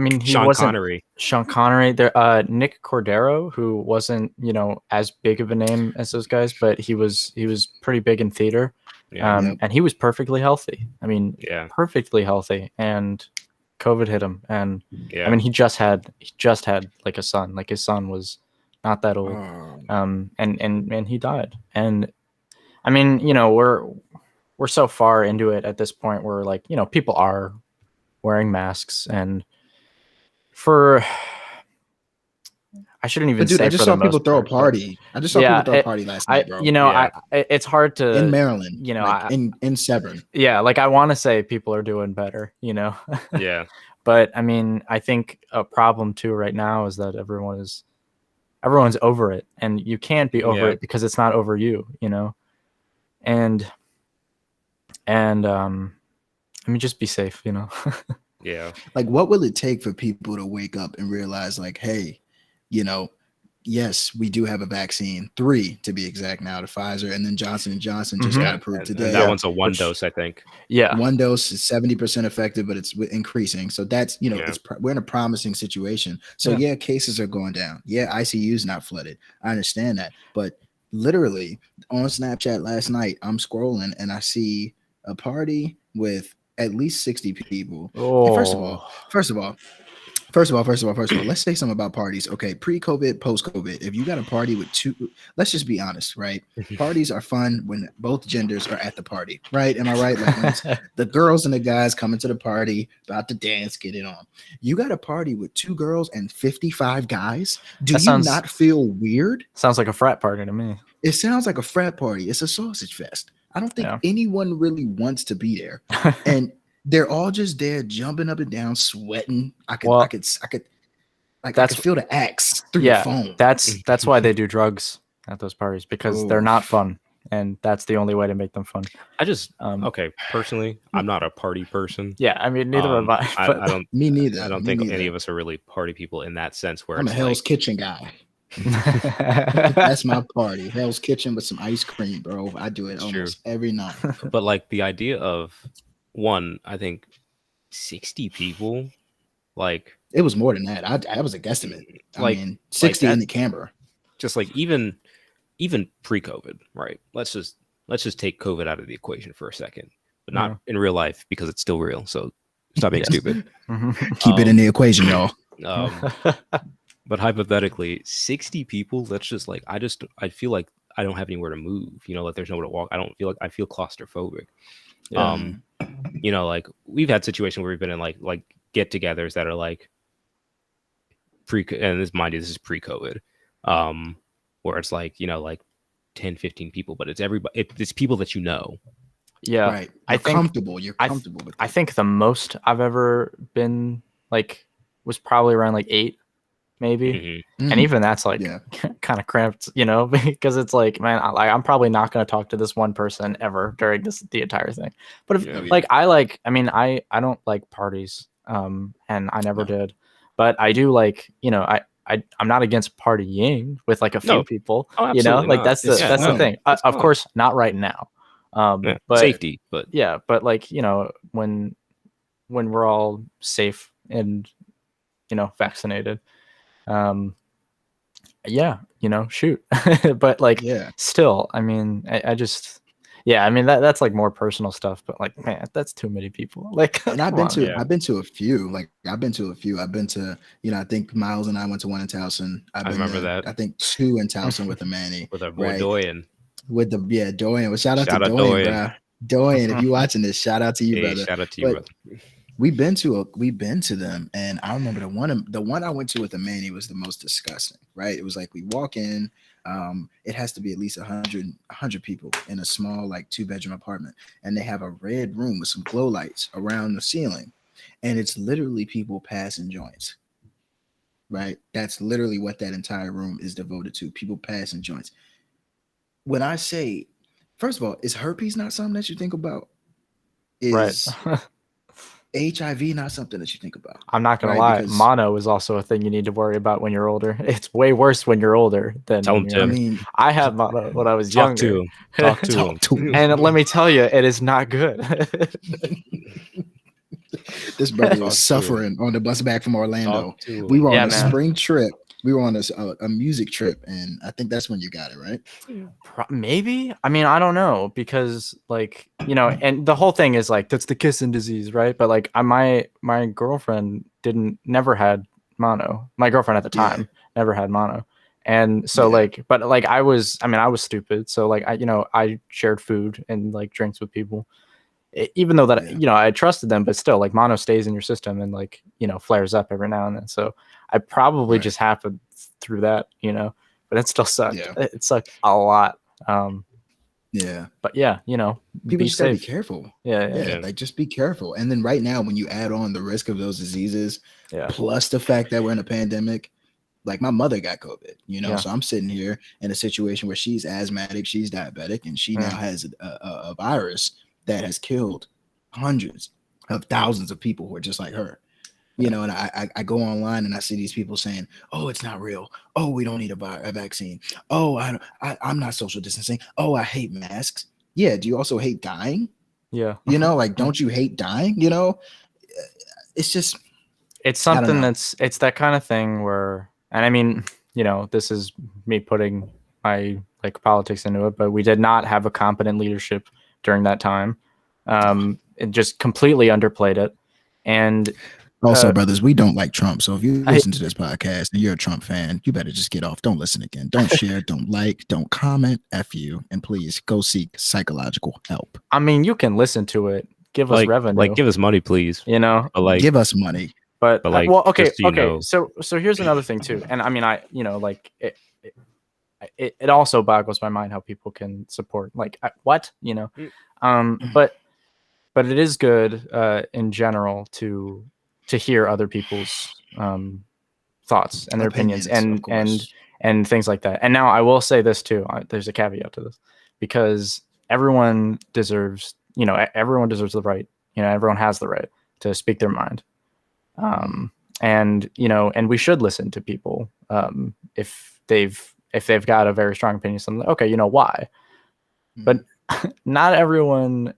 mean, he Sean wasn't Connery. Sean Connery. There, Nick Cordero, who wasn't, you know, as big of a name as those guys, but he was pretty big in theater. And he was perfectly healthy. I mean, perfectly healthy. And COVID hit him. And I mean, he just had like a son. Like his son was not that old. And he died. And I mean, you know, we're so far into it at this point where, like, you know, people are wearing masks, and I shouldn't even say. I just saw people throw a party. I just saw people throw a party last night, bro. You know, it's hard to in Maryland. You know, like in Severn. Yeah, like I want to say people are doing better. You know. Yeah. But I mean, I think a problem too right now is that everyone's over it, and you can't be over it because it's not over you. You know, and I mean, just be safe. You know. Yeah. Like, what will it take for people to wake up and realize, like, hey, you know, yes, we do have a vaccine, 3 to be exact now, to Pfizer, and then Johnson & Johnson just got approved today. And that one's a one dose, I think. Yeah. One dose is 70% effective, but it's increasing. So that's, you know, we're in a promising situation. So cases are going down. Yeah, ICU's not flooded. I understand that. But literally on Snapchat last night, I'm scrolling and I see a party with at least 60 people. Oh. First of all, let's say something about parties. Okay, pre-COVID, post-COVID. If you got a party with 2, let's just be honest, right? Parties are fun when both genders are at the party, right? Am I right? Like when it's the girls and the guys coming to the party, about to dance, get it on. You got a party with 2 girls and 55 guys. Do you not feel weird? Sounds like a frat party to me. It sounds like a frat party. It's a sausage fest. I don't think anyone really wants to be there. And they're all just there jumping up and down, sweating. I could feel the axe through the phone. That's why they do drugs at those parties, because they're not fun. And that's the only way to make them fun. I just personally, I'm not a party person. Yeah, I mean, neither am I. I don't. Me neither. I don't think any of us are really party people in that sense. Where I'm a Hell's Kitchen guy. That's my party. Hell's Kitchen with some ice cream, bro. I do it almost every night. But like the idea of I think 60 people, like it was more than that. I was a guesstimate. I mean, 60 in the camera. Just like even pre-COVID, right? Let's just take COVID out of the equation for a second, but not in real life, because it's still real. So stop being stupid. Keep it in the equation, y'all. But hypothetically, 60 people, that's just like, I feel like I don't have anywhere to move, like there's nowhere to walk. I feel claustrophobic. Yeah. Like we've had situations where we've been in like get-togethers that are like and this is pre-COVID, where it's like, like 10, 15 people, but it's everybody, it's people that Yeah. Right. I think comfortable. You're comfortable with I it. think the most I've ever been like was probably around like 8, maybe. Mhm. And even that's like kind of cramped, because it's like, man, I'm probably not going to talk to this one person ever during the entire thing. But if I don't like parties, and I never did, but I do like, I'm not against partying with like a few people, Oh, absolutely like not. that's the thing. Of course, not right now. But safety, but but like, when we're all safe and, vaccinated, shoot. But like, still, I mean, I just, that's like more personal stuff, but like, man, that's too many people. Like, and I've been to a few. I've been to, I think Miles and I went to one in Towson. I remember that. I think 2 in Towson with a Manny. With our boy Doyen. With Doyen. Well, shout out to Doyen, bro. Doyen, if you watching this, shout out to you, brother. Shout out to you, brother. We've been to them, and I remember the one I went to with the Manny was the most disgusting. Right? It was like we walk in, it has to be at least 100 people in a small like 2-bedroom apartment, and they have a red room with some glow lights around the ceiling, and it's literally people passing joints. Right? That's literally what that entire room is devoted to. People passing joints. When I say, first of all, is herpes not something that you think about? Is HIV not something that you think about? I'm not gonna lie, because mono is also a thing you need to worry about when you're older. It's way worse when you're older than I mean, I had mono when I was younger. Talk to him. And let me tell you, it is not good. This brother was suffering on the bus back from Orlando. We were on a spring trip. We were on a music trip, and I think that's when you got it, right? Maybe. I mean, I don't know, because like, and the whole thing is like, that's the kissing disease, right? But like, my girlfriend never had mono. My girlfriend at the time never had mono. And so but like I was stupid. So like I shared food and like drinks with people, even though that, I trusted them, but still like mono stays in your system and like, flares up every now and then. So I probably just happened through that, but it still sucked. It sucked a lot. But people just gotta be careful. Yeah. Like just be careful. And then right now, when you add on the risk of those diseases, plus the fact that we're in a pandemic, like my mother got COVID, so I'm sitting here in a situation where she's asthmatic, she's diabetic, and she now has a virus that has killed hundreds of thousands of people who are just like her. And I go online and I see these people saying, "Oh, it's not real. Oh, we don't need a vaccine. Oh, I'm not social distancing. Oh, I hate masks." Yeah. Do you also hate dying? Yeah. Like, don't you hate dying? It's just, it's something it's that kind of thing where, and I mean, this is me putting my like politics into it, but we did not have a competent leadership during that time. It just completely underplayed it. And also, brothers, we don't like Trump. So if you listen to this podcast and you're a Trump fan, you better just get off. Don't listen again. Don't share. Don't like. Don't comment. F you. And please go seek psychological help. I mean, you can listen to it. Give us revenue. Like, give us money, please. But like, give us money. But like, well, okay. So here's another thing too. And I mean, like it also boggles my mind how people can support what, but it is good in general to hear other people's thoughts and their opinions and things like that. And now I will say this too. There's a caveat to this, because everyone deserves the right. Everyone has the right to speak their mind. And we should listen to people if they've got a very strong opinion. Something, okay, why? But not everyone.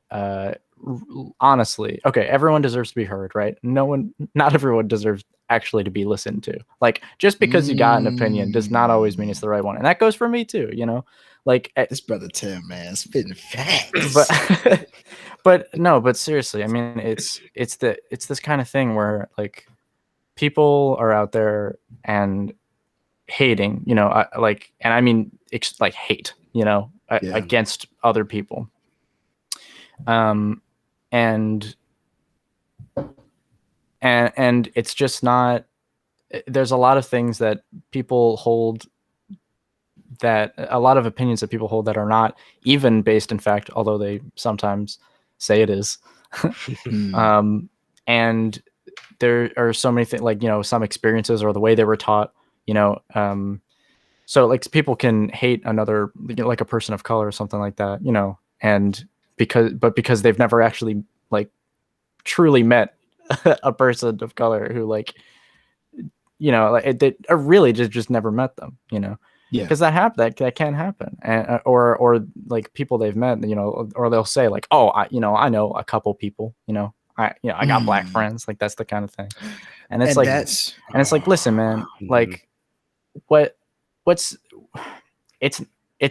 Honestly, okay, everyone deserves to be heard, right? Not everyone deserves actually to be listened to. Like, just because you got an opinion does not always mean it's the right one, and that goes for me too. Like this brother Tim, man, spitting facts. But seriously, I mean, it's this kind of thing where like people are out there and hating, you know, like, and I mean, like hate, you know, Yeah. against other people. And it's just not, there's a lot of things that people hold, that a lot of opinions that people hold that are not even based in fact, although they sometimes say it is. And there are so many things, like, you know, some experiences or the way they were taught, you know, so like people can hate another, you know, like a person of color or something like that, you know, and because they've never actually like truly met a person of color who, like, you know, like they really just never met them, you know. Yeah. Because that can happen, and or like people they've met, you know, or they'll say like, oh, I know a couple people, you know, I got black friends, like that's the kind of thing, and it's like, listen, man, like what's it's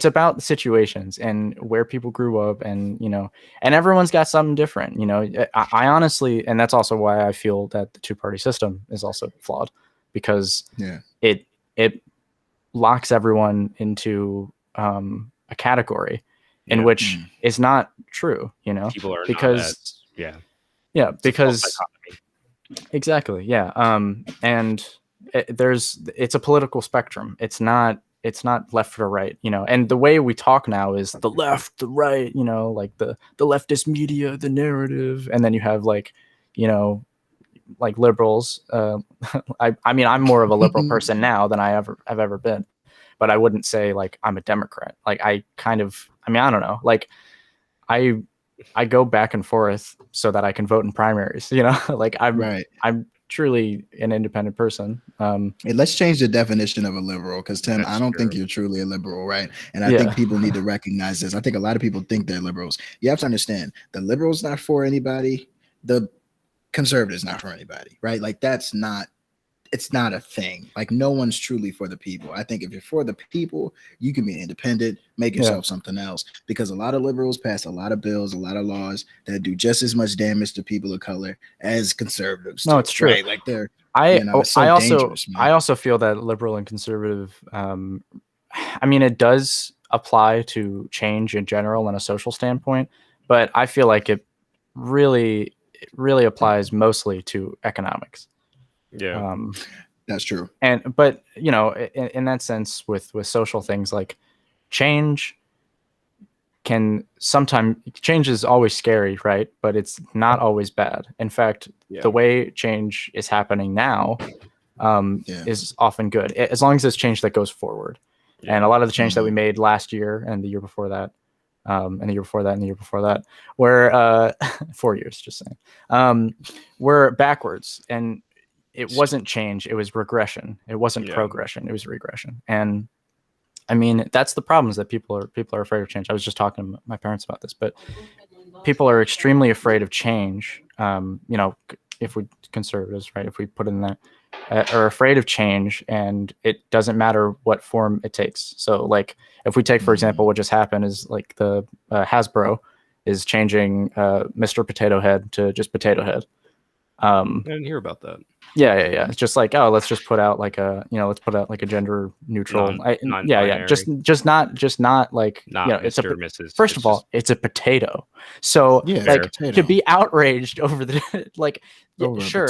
about the situations and where people grew up, and you know, and everyone's got something different, you know. I honestly, and that's also why I feel that the two-party system is also flawed, because it locks everyone into a category in which is not true, you know, people are because because exactly, and it's a political spectrum. It's not left or right, you know. And the way we talk now is the left, the right, you know, like the leftist media, the narrative, and then you have, like, you know, like liberals. I mean, I'm more of a liberal person now than I've ever been, but I wouldn't say like I'm a Democrat. Like I mean, I don't know. Like I go back and forth so that I can vote in primaries, you know. Like I'm truly an independent person. Hey, let's change the definition of a liberal, because Tim, I don't think you're truly a liberal, right? And I think people need to recognize this. I think a lot of people think they're liberals. You have to understand, the liberal's not for anybody. The conservative's not for anybody, right? Like it's not a thing. Like no one's truly for the people. I think if you're for the people, you can be independent, make yourself something else, because a lot of liberals pass a lot of bills, a lot of laws that do just as much damage to people of color as conservatives do. No, it's true. Right? Like they're, it's so dangerous, man. I also feel that liberal and conservative, I mean, it does apply to change in general in a social standpoint, but I feel like it really applies mostly to economics. Yeah, that's true. But you know, in that sense, with social things, like change is always scary, right? But it's not always bad. In fact, the way change is happening now is often good, as long as it's change that goes forward. And a lot of the change that we made last year and the year before that, and the year before that and the year before that, were 4 years, just saying, were backwards. And it wasn't change, it was regression. It wasn't progression, it was regression. And I mean, that's the problem, is that people are afraid of change. I was just talking to my parents about this, but people are extremely afraid of change. You know, if we conservatives, right, if we put it in that, are afraid of change, and it doesn't matter what form it takes. So like if we take, for example, what just happened is like the Hasbro is changing Mr. Potato Head to just Potato Head. I didn't hear about that. Yeah. It's just like, oh, let's just put out like a, you know, let's put out like a gender neutral. Just not like, not, you know, it's Mr. Mrs. First of all, it's a potato. So like to be outraged over the like, sure,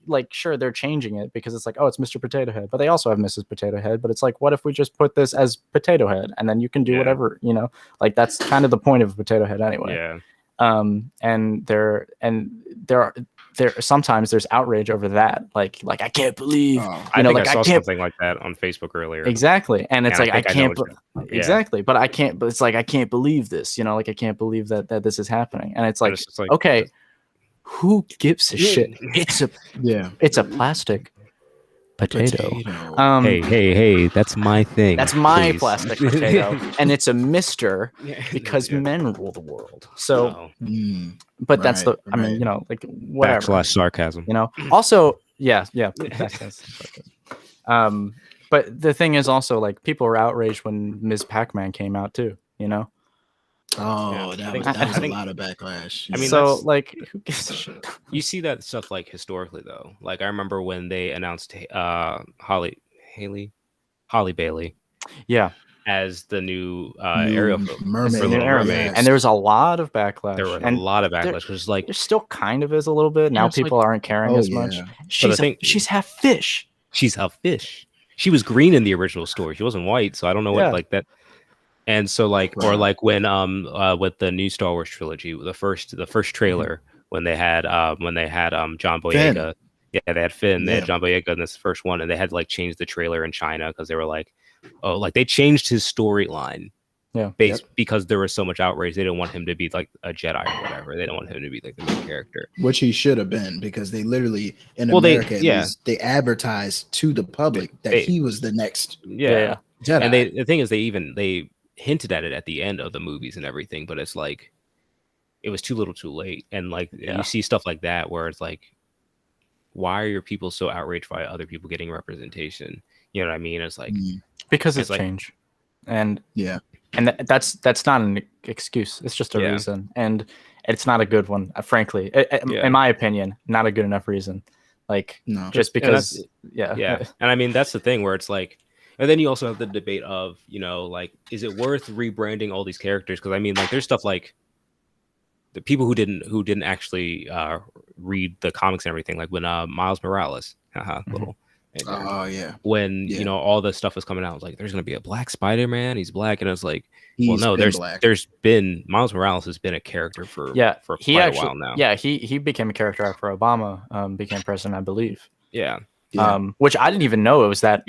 like sure, they're changing it because it's like, oh, it's Mr. Potato Head, but they also have Mrs. Potato Head. But it's like, what if we just put this as Potato Head, and then you can do whatever, you know, like that's kind of the point of a potato head anyway. And there sometimes there's outrage over that, like I can't believe, I saw something like that on Facebook earlier. Exactly. And it's like I can't exactly, but I can't, but it's like I can't believe this, you know, like I can't believe that this is happening. And it's like, okay, who gives a shit? It's a plastic potato. Hey, that's my thing. That's my plastic potato, and it's a Mister because men rule the world. So, but that's I mean, you know, like whatever. / sarcasm. You know. Also, that's sarcasm. But the thing is also, like, people were outraged when Ms. Pac-Man came out too. You know. That was a lot of backlash. I mean, so like, who gives a shit? You see that stuff like historically though. Like I remember when they announced Haley Holly Bailey Yeah, as the new New Ariel mermaid. the new Little Mermaid. Mermaid. Yes. And there was a lot of backlash. There was a and lot of there- backlash. Because like There still kind of is a little bit. Now it's like- people aren't caring Oh, as much. yeah. She's half fish. she's a fish. She was green in the original story. She wasn't white, so I don't know what Yeah. like that. And so like or Right. like when with the new Star Wars trilogy, the first trailer when they had John Boyega. Yeah, they had Finn, they had John Boyega in this first one, and they had to like change the trailer in China because they were like, oh, like they changed his storyline. Yeah. Because there was so much outrage. They didn't want him to be like a Jedi or whatever. They didn't want him to be like the main character. Which he should have been, because they literally in America at least, they advertised to the public that he was the next Yeah. Jedi. And the thing is they hinted at it at the end of the movies and everything, but it's like it was too little too late. And like you see stuff like that where it's like, why are your people so outraged by other people getting representation? You know what I mean? It's like because it's like, change. And and that's not an excuse. It's just a reason, and it's not a good one, frankly. In my opinion, not a good enough reason. Like just because, And I mean that's the thing where it's like, and then you also have the debate of like, is it worth rebranding all these characters? Because I mean like there's stuff like the people who didn't actually read the comics and everything, like when Miles Morales, when all the stuff was coming out, it was like there's gonna be a black Spider-Man, he's black, and I was like, there's been Miles Morales has been a character for quite a while now. Yeah, he became a character after Obama became president, I believe. Yeah. Which I didn't even know it was that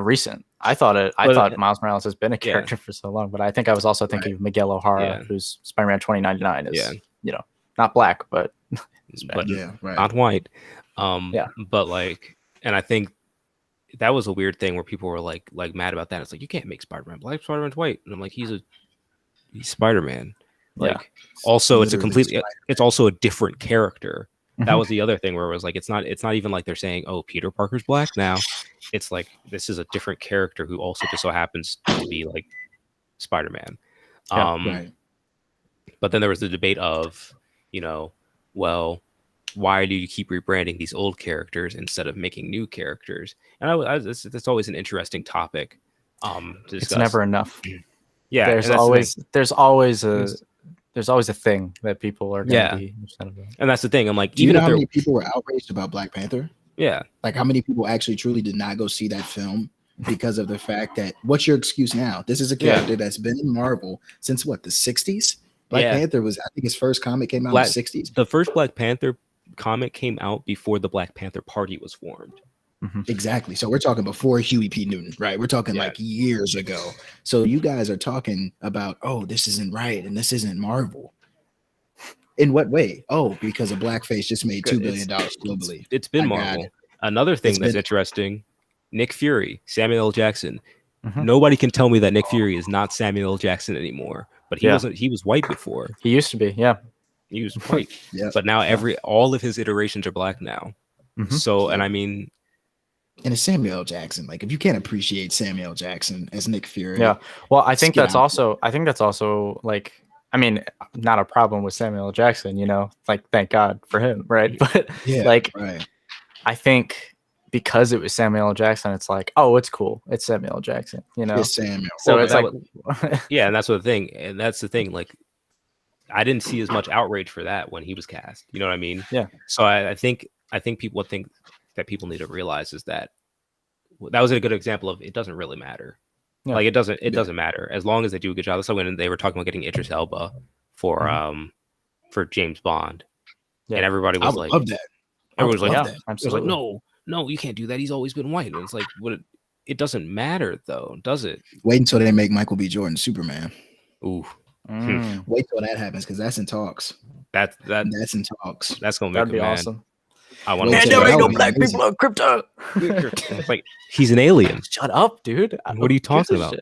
recent. I thought Miles Morales has been a character for so long, but I think I was also thinking of Miguel O'Hara, who's Spider-Man 2099 is not black, but not white. But like, and I think that was a weird thing where people were like mad about that. It's like, you can't make Spider-Man black, Spider-Man's white. And I'm like, he's Spider-Man. Like also it's also a different character. That was the other thing where it was like, it's not even like they're saying, oh, Peter Parker's black now. It's like, this is a different character who also just so happens to be like Spider-Man. But then there was the debate of, well, why do you keep rebranding these old characters instead of making new characters? And that's always an interesting topic. To discuss. It's never enough. Yeah, there's always a thing that people are going to be upset about. And that's the thing. I'm like, do you know how many people were outraged about Black Panther? Yeah, like how many people actually truly did not go see that film because of the fact that what's your excuse now? This is a character that's been in Marvel since what, the 60s? Black Panther was, I think his first comic came out in the 60s. The first Black Panther comic came out before the Black Panther Party was formed. Exactly. So we're talking before Huey P. Newton, right? We're talking like years ago. So you guys are talking about, oh, this isn't right and this isn't Marvel. In what way? Oh, because a blackface just made $2 billion globally. It's been Marvel. Another thing that's interesting, Nick Fury, Samuel L. Jackson. Nobody can tell me that Nick Fury is not Samuel L. Jackson anymore. But he wasn't. He was white before. He used to be. Yeah, he was white. But now all of his iterations are black now. So, and I mean, and it's Samuel L. Jackson. Like, if you can't appreciate Samuel L. Jackson as Nick Fury, well, I think that's also like, I mean, not a problem with Samuel L. Jackson, like, thank God for him, right? But I think because it was Samuel L. Jackson, it's like, oh, it's cool. It's Samuel L. Jackson, It's Samuel. So it's like, and that's the thing. And that's the thing. Like, I didn't see as much outrage for that when he was cast. You know what I mean? Yeah. So I think people think that people need to realize is that was a good example of it doesn't really matter. Yeah. Like it doesn't matter as long as they do a good job. That's like when they were talking about getting Idris Elba for James Bond, and everybody was like, love that. Everyone was like, absolutely. It was like, no, you can't do that. He's always been white. And it's like, it doesn't matter though, does it? Wait until they make Michael B. Jordan Superman. Ooh. Wait till that happens because that's in talks. That's in talks. That's gonna make be awesome. I want to. There ain't no black people on crypto. Like he's an alien. Shut up, dude. What are you talking about?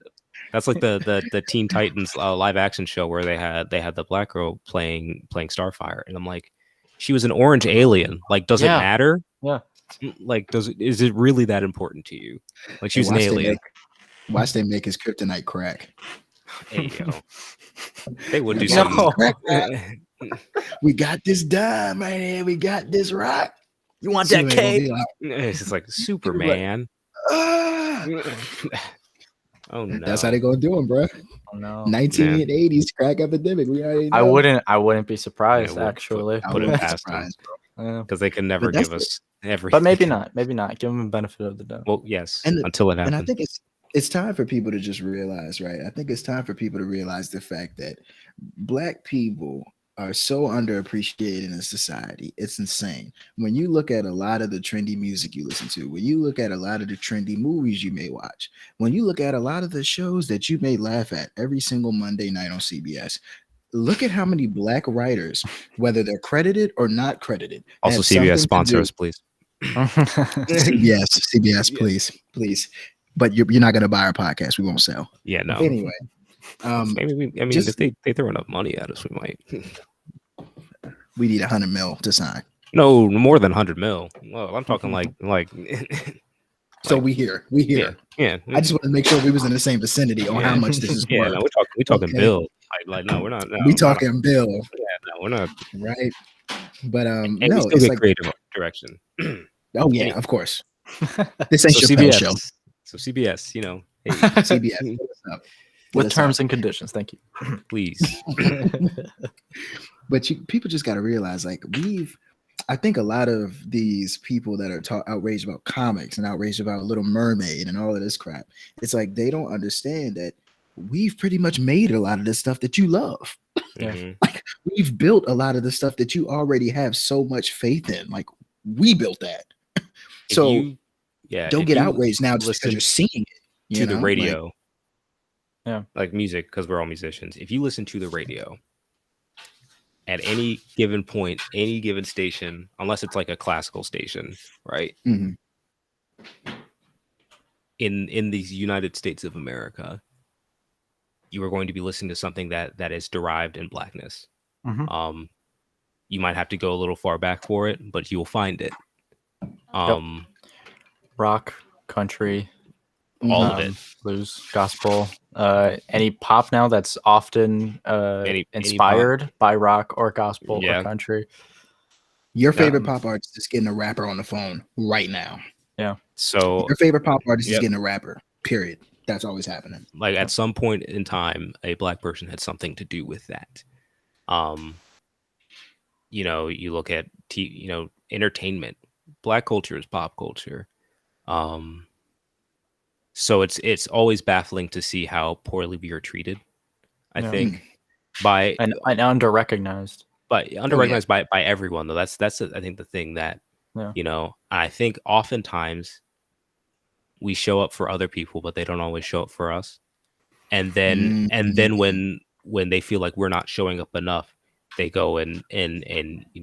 That's like the Teen Titans live action show where they had the black girl playing Starfire, and I'm like, she was an orange alien. Like, does it matter? Yeah. Like, is it really that important to you? Like, she was an alien. Watch they make his kryptonite crack. Hey, yo. They would do something. We got this dime right here. We got this rock. You want that cake? It's just like Superman. Oh no. That's how they gonna do them, bro. Oh, no. 1980s crack epidemic. We already know. I wouldn't be surprised, we'll actually. I put it wouldn't be past them. surprised, bro. Because they can never that's give us everything. But maybe not. Maybe not. Give them the benefit of the doubt. Well, yes, And until it happens. And I think it's time for people to just realize, right? I think it's time for people to realize the fact that Black people are so underappreciated in society. It's insane. When you look at a lot of the trendy music you listen to, when you look at a lot of the trendy movies you may watch, when you look at a lot of the shows that you may laugh at every single Monday night on CBS, look at how many Black writers, whether they're credited or not credited, Also, had CBS something to sponsor do- us, please. CBS, please. But you're not going to buy our podcast. We won't sell. Yeah, no. Anyway, Maybe if they throw enough money at us, we might. we need 100 mil to sign. No, more than 100 mil. Well, I'm talking like. So we here. Yeah. I just want to make sure we was in the same vicinity on how much this is Yeah, worth. no, we talking Okay. bill. Like no, we're not. No, We not- talking bill, Yeah, no, we're not. right? But And no, we still it's get like, creative direction. oh yeah, of course. This ain't So your CBS. show. So CBS, hey, CBS, hit us up. Hit With us terms up. and conditions. Thank you. please. But people just got to realize, like, I think a lot of these people that are outraged about comics and outraged about Little Mermaid and all of this crap, it's like they don't understand that we've pretty much made a lot of this stuff that you love. Yeah. Mhm. Like, we've built a lot of the stuff that you already have so much faith in. Like, we built that. If So you- don't if get you outraged now just listen because you're seeing it. to You the know? radio, Yeah. like music, because we're all musicians. If you listen to the radio at any given point, any given station, unless it's like a classical station, right? Mhm. In the United States of America, you are going to be listening to something that is derived in Blackness. Mhm. You might have to go a little far back for it, but you will find it. Rock, country, All of it. blues, gospel, any pop now that's often Any inspired by rock or gospel Yeah. or country. Your favorite pop artist is getting a rapper on the phone right now. So Your favorite pop artist is Yep. getting a rapper. Period. That's always happening. like at some point in time, a Black person had something to do with that. You look at entertainment. Black culture is pop culture. So it's always baffling to see how poorly we are treated. I Yeah. think by And under-recognized. underrecognized by everyone though. That's I think the thing that I think oftentimes we show up for other people, but they don't always show up for us. And then when they feel like we're not showing up enough, they go and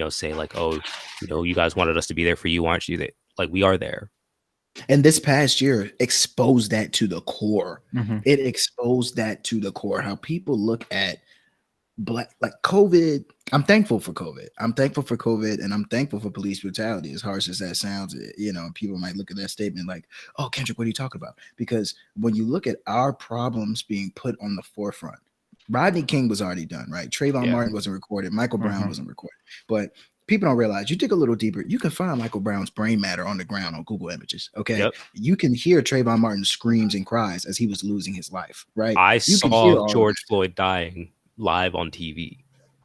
say like, oh, you guys wanted us to be there for you, aren't you? Like we are there. And this past year exposed that to the core. Mhm. It exposed that to the core. How people look at Black, like COVID. I'm thankful for COVID. And I'm thankful for police brutality. As harsh as that sounds, people might look at that statement like, "Oh, Kendrick, what are you talking about?" Because when you look at our problems being put on the forefront, Rodney King was already done, right? Trayvon Martin wasn't recorded. Michael Brown wasn't recorded. But people don't realize, you dig a little deeper, you can find Michael Brown's brain matter on the ground on Google Images. Okay. Yep. You can hear Trayvon Martin's screams and cries as he was losing his life, right? I You can hear all saw of George this. Floyd dying live on TV.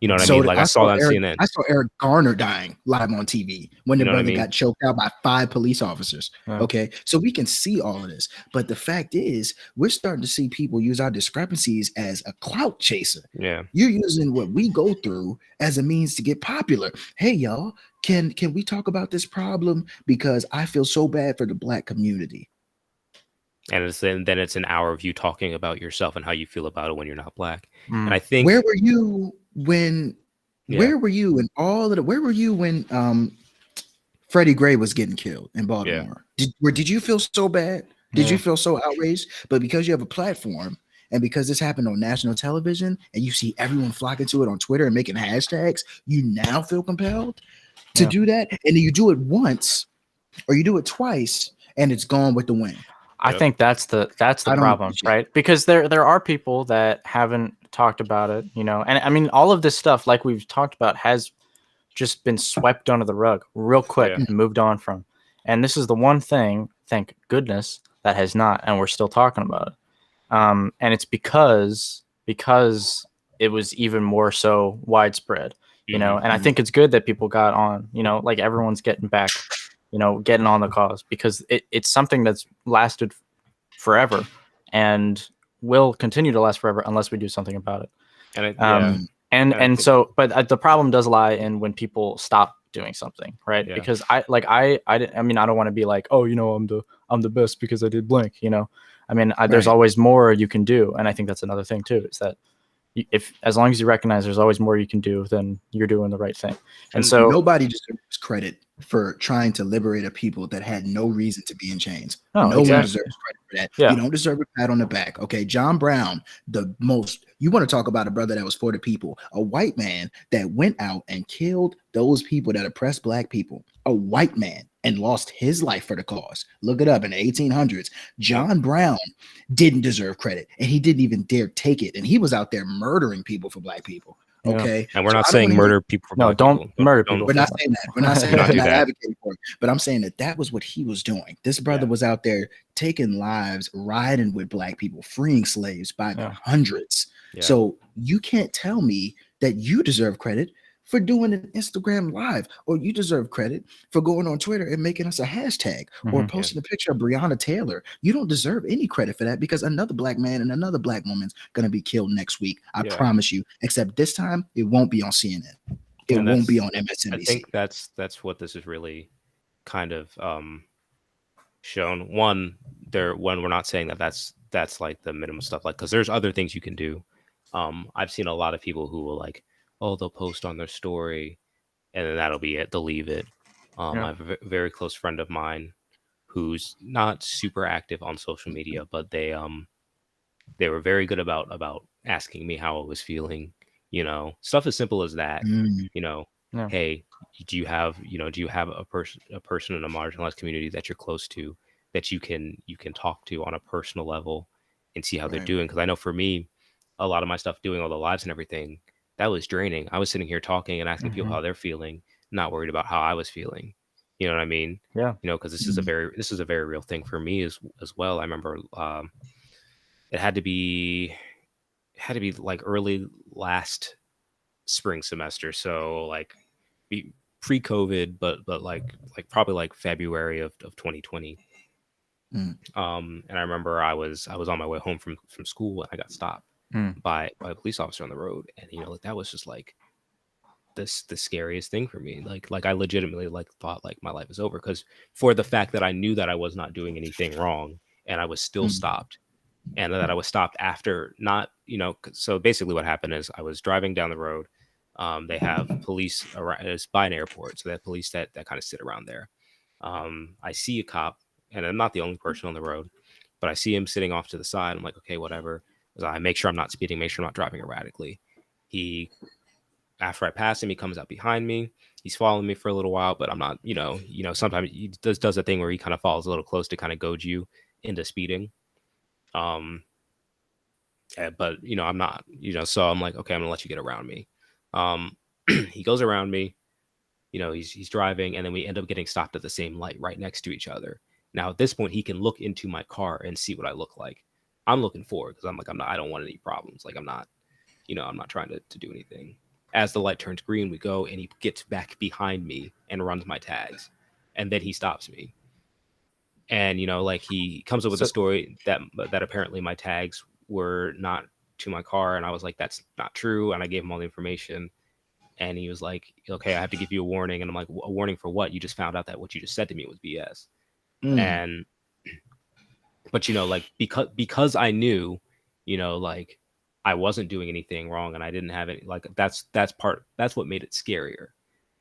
You know what I So mean? Like I saw that on Eric, CNN. I saw Eric Garner dying live on TV when the You know what I brother mean? got choked out by 5 police officers. Yeah. Okay. So we can see all of this. But the fact is, we're starting to see people use our discrepancies as a clout chaser. Yeah. You're using what we go through as a means to get popular. Hey, y'all, can we talk about this problem? Because I feel so bad for the Black community. And then it's an hour of you talking about yourself and how you feel about it when you're not Black. Mm. And I think Where were you when Yeah. where were you when Freddie Gray was getting killed in Baltimore? Did you feel so bad? Did you feel so outraged? But because you have a platform and because this happened on national television and you see everyone flocking to it on Twitter and making hashtags, you now feel compelled to do that. And then you do it once or you do it twice and it's gone with the wind. I think that's the problem, right? Because there are people that haven't talked about it, and I mean all of this stuff, like we've talked about, has just been swept under the rug real quick and moved on from. And this is the one thing, thank goodness, that has not, and we're still talking about it. And it's because it was even more so widespread, you know. And I think it's good that people got on, you know, like everyone's getting back, you know, getting on the cause, because it's something that's lasted forever and will continue to last forever unless we do something about it. And so, but the problem does lie in when people stop doing something, right? Because I mean, I don't want to be like, oh, you know, I'm the best because I did blank, you know. I mean, there's always more you can do, and I think that's another thing too, is that if as long as you recognize there's always more you can do, then you're doing the right thing. And so nobody deserves credit for trying to liberate a people that had no reason to be in chains. No, one deserves credit for that. Yeah. You don't deserve a pat on the back. Okay, John Brown, you want to talk about a brother that was for the people, a white man that went out and killed those people that oppressed black people, a white man, and lost his life for the cause. Look it up. In the 1800s, John Brown didn't deserve credit, and he didn't even dare take it, and he was out there murdering people for black people. Okay, and we're not saying murder people. No, don't murder people. We're not saying that. We're not saying that. We're not advocating for it. But I'm saying that was what he was doing. This brother was out there taking lives, riding with black people, freeing slaves by the hundreds. So you can't tell me that you deserve credit for doing an Instagram live, or you deserve credit for going on Twitter and making us a hashtag, or posting a picture of Breonna Taylor. You don't deserve any credit for that, because another black man and another black woman's going to be killed next week. I promise you, except this time it won't be on CNN. It won't be on MSNBC. I think that's what this is really kind of shown. When we're not saying that's like the minimum stuff, like, because there's other things you can do. I've seen a lot of people who will like, oh, they'll post on their story and then that'll be it. They'll leave it. I have a very close friend of mine who's not super active on social media, but they were very good about asking me how I was feeling, you know, stuff as simple as that. You know, hey, do you have a person in a marginalized community that you're close to, that you can talk to on a personal level and see how they're doing? Because I know for me, a lot of my stuff, doing all the lives and everything, that was draining. I was sitting here talking and asking people how they're feeling, not worried about how I was feeling. You know what I mean? Yeah. You know, because this is a very real thing for me as well. I remember it had to be like early last spring semester, so like pre-COVID, but like probably like February of 2020. And I remember I was on my way home from school and I got stopped by a police officer on the road, and you know, like that was just like the scariest thing for me. Like I legitimately like thought like my life is over, because for the fact that I knew that I was not doing anything wrong and I was still stopped, and that I was stopped after not, you know, so basically what happened is I was driving down the road. They have police around. It's by an airport, so they have police that kind of sit around there. I see a cop, and I'm not the only person on the road, but I see him sitting off to the side. I'm like, okay, whatever. So I make sure I'm not speeding, make sure I'm not driving erratically. After I pass him, he comes out behind me. He's following me for a little while, but I'm not, you know, sometimes he does a thing where he kind of follows a little close to kind of goad you into speeding. But you know, I'm not, you know, so I'm like, okay, I'm gonna let you get around me. He goes around me, you know, he's driving, and then we end up getting stopped at the same light right next to each other. Now at this point, he can look into my car and see what I look like. I'm looking forward, because I don't want any problems. Like I'm not trying to do anything. As the light turns green, we go, and he gets back behind me and runs my tags, and then he stops me. And you know, like he comes up with a story that apparently my tags were not to my car, and I was like, that's not true, and I gave him all the information, and he was like, okay, I have to give you a warning. And I'm like, a warning for what? You just found out that what you just said to me was BS. And but you know, like because I knew, you know, like I wasn't doing anything wrong, and I didn't have any, like that's what made it scarier.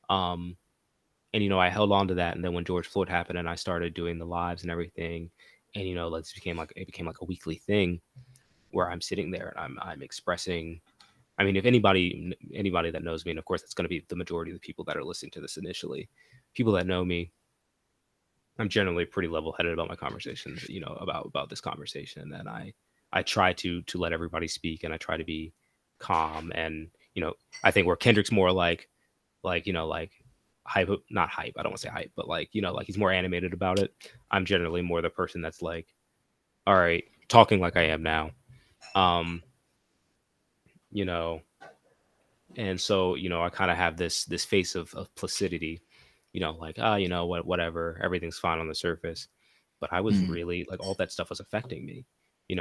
And you know, I held on to that, and then when George Floyd happened and I started doing the lives and everything, and you know, it became like a weekly thing where I'm sitting there and I'm expressing. I mean, if anybody that knows me, and of course it's going to be the majority of the people that are listening to this initially, people that know me, I'm generally pretty level-headed about my conversations, you know, about this conversation, and I try to let everybody speak, and I try to be calm. And you know, I think where Kendrick's more like you know, like hype, not hype, I don't want to say hype, but like, you know, like he's more animated about it. I'm generally more the person that's like, all right, talking like I am now. Um, you know, and so I kind of have this face of placidity, like whatever, everything's fine on the surface. But I was Mm. really like, all that stuff was affecting me.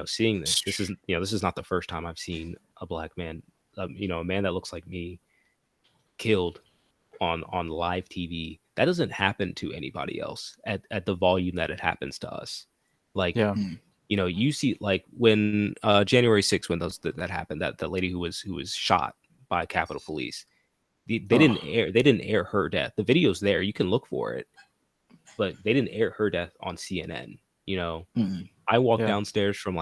Seeing this isn't this is not the first time I've seen a black man, a man that looks like me, killed on live TV. That doesn't happen to anybody else at the volume that it happens to us. Like, Yeah. Mm. you see, like, when January 6th, when that happened, that lady who was shot by Capitol Police, they Oh. didn't air her death. The video's there, you can look for it, but they didn't air her death on CNN. Mm. I walked Yeah. downstairs from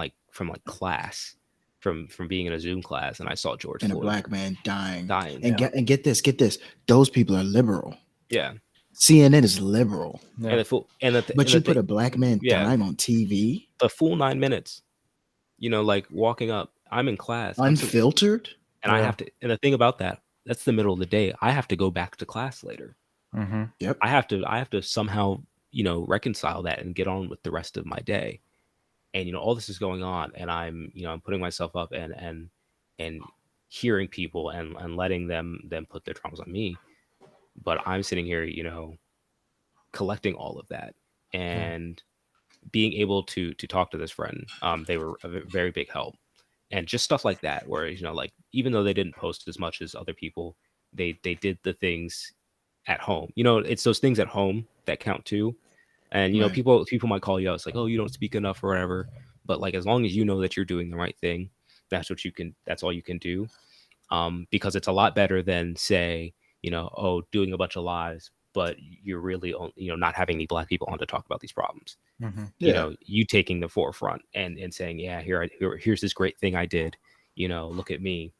class, from being in a Zoom class, and I saw George And a Floyd black man dying. dying. And Yeah. get this. Those people are liberal. Yeah, CNN is liberal. Yeah. and the full and But you the put a black man yeah, dying on TV, the full 9 minutes. Like, walking up, I'm in class, unfiltered. and I Yeah. have to. And the thing about that's the middle of the day. I have to go back to class later. Mm-hmm. Yep. I have to somehow reconcile that and get on with the rest of my day. And all this is going on, and I'm putting myself up and hearing people and letting them put their traumas on me. But I'm sitting here, collecting all of that and being able to talk to this friend. They were a very big help, and just stuff like that, where like, even though they didn't post as much as other people, they did the things at home. It's those things at home that count too. And Right. people might call you out. It's like, oh, you don't speak enough or whatever. But, like, as long as you know that you're doing the right thing, that's all you can do. Because it's a lot better than, say, oh, doing a bunch of lies, but you're really not having any black people on to talk about these problems. Mm-hmm. Yeah. You taking the forefront and saying, yeah, here's this great thing I did. Look at me.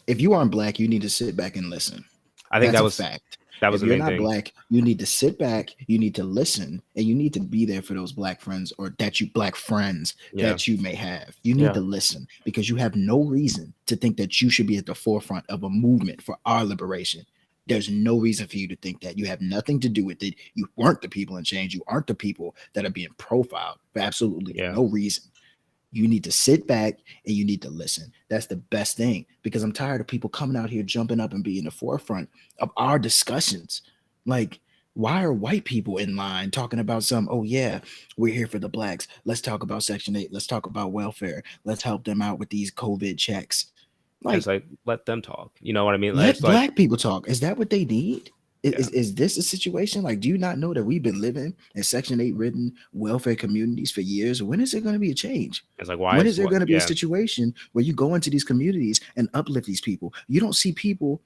If you aren't black, you need to sit back and listen. I think That's a fact. that was If the you're main not thing. black, you need to sit back, you need to listen, and you need to be there for those black friends black friends Yeah. that you may have. You need Yeah. to listen because you have no reason to think that you should be at the forefront of a movement for our liberation. There's no reason for you to think that. You have nothing to do with it. You weren't the people in change. You aren't the people that are being profiled for absolutely Yeah. no reason. You need to sit back and you need to listen. That's the best thing because I'm tired of people coming out here jumping up and being the forefront of our discussions. Like, why are white people in line talking about oh yeah, we're here for the blacks. Let's talk about Section 8. Let's talk about welfare. Let's help them out with these COVID checks. Like, It's like, let them talk. You know what I mean? let It's like, black people talk. Is that what they need? Yeah. Is this a situation? Like, do you not know that we've been living in Section 8 ridden welfare communities for years? When is there going to be a change? it's like, why When is is there what- going to be yeah. a situation where you go into these communities and uplift these people? You don't see people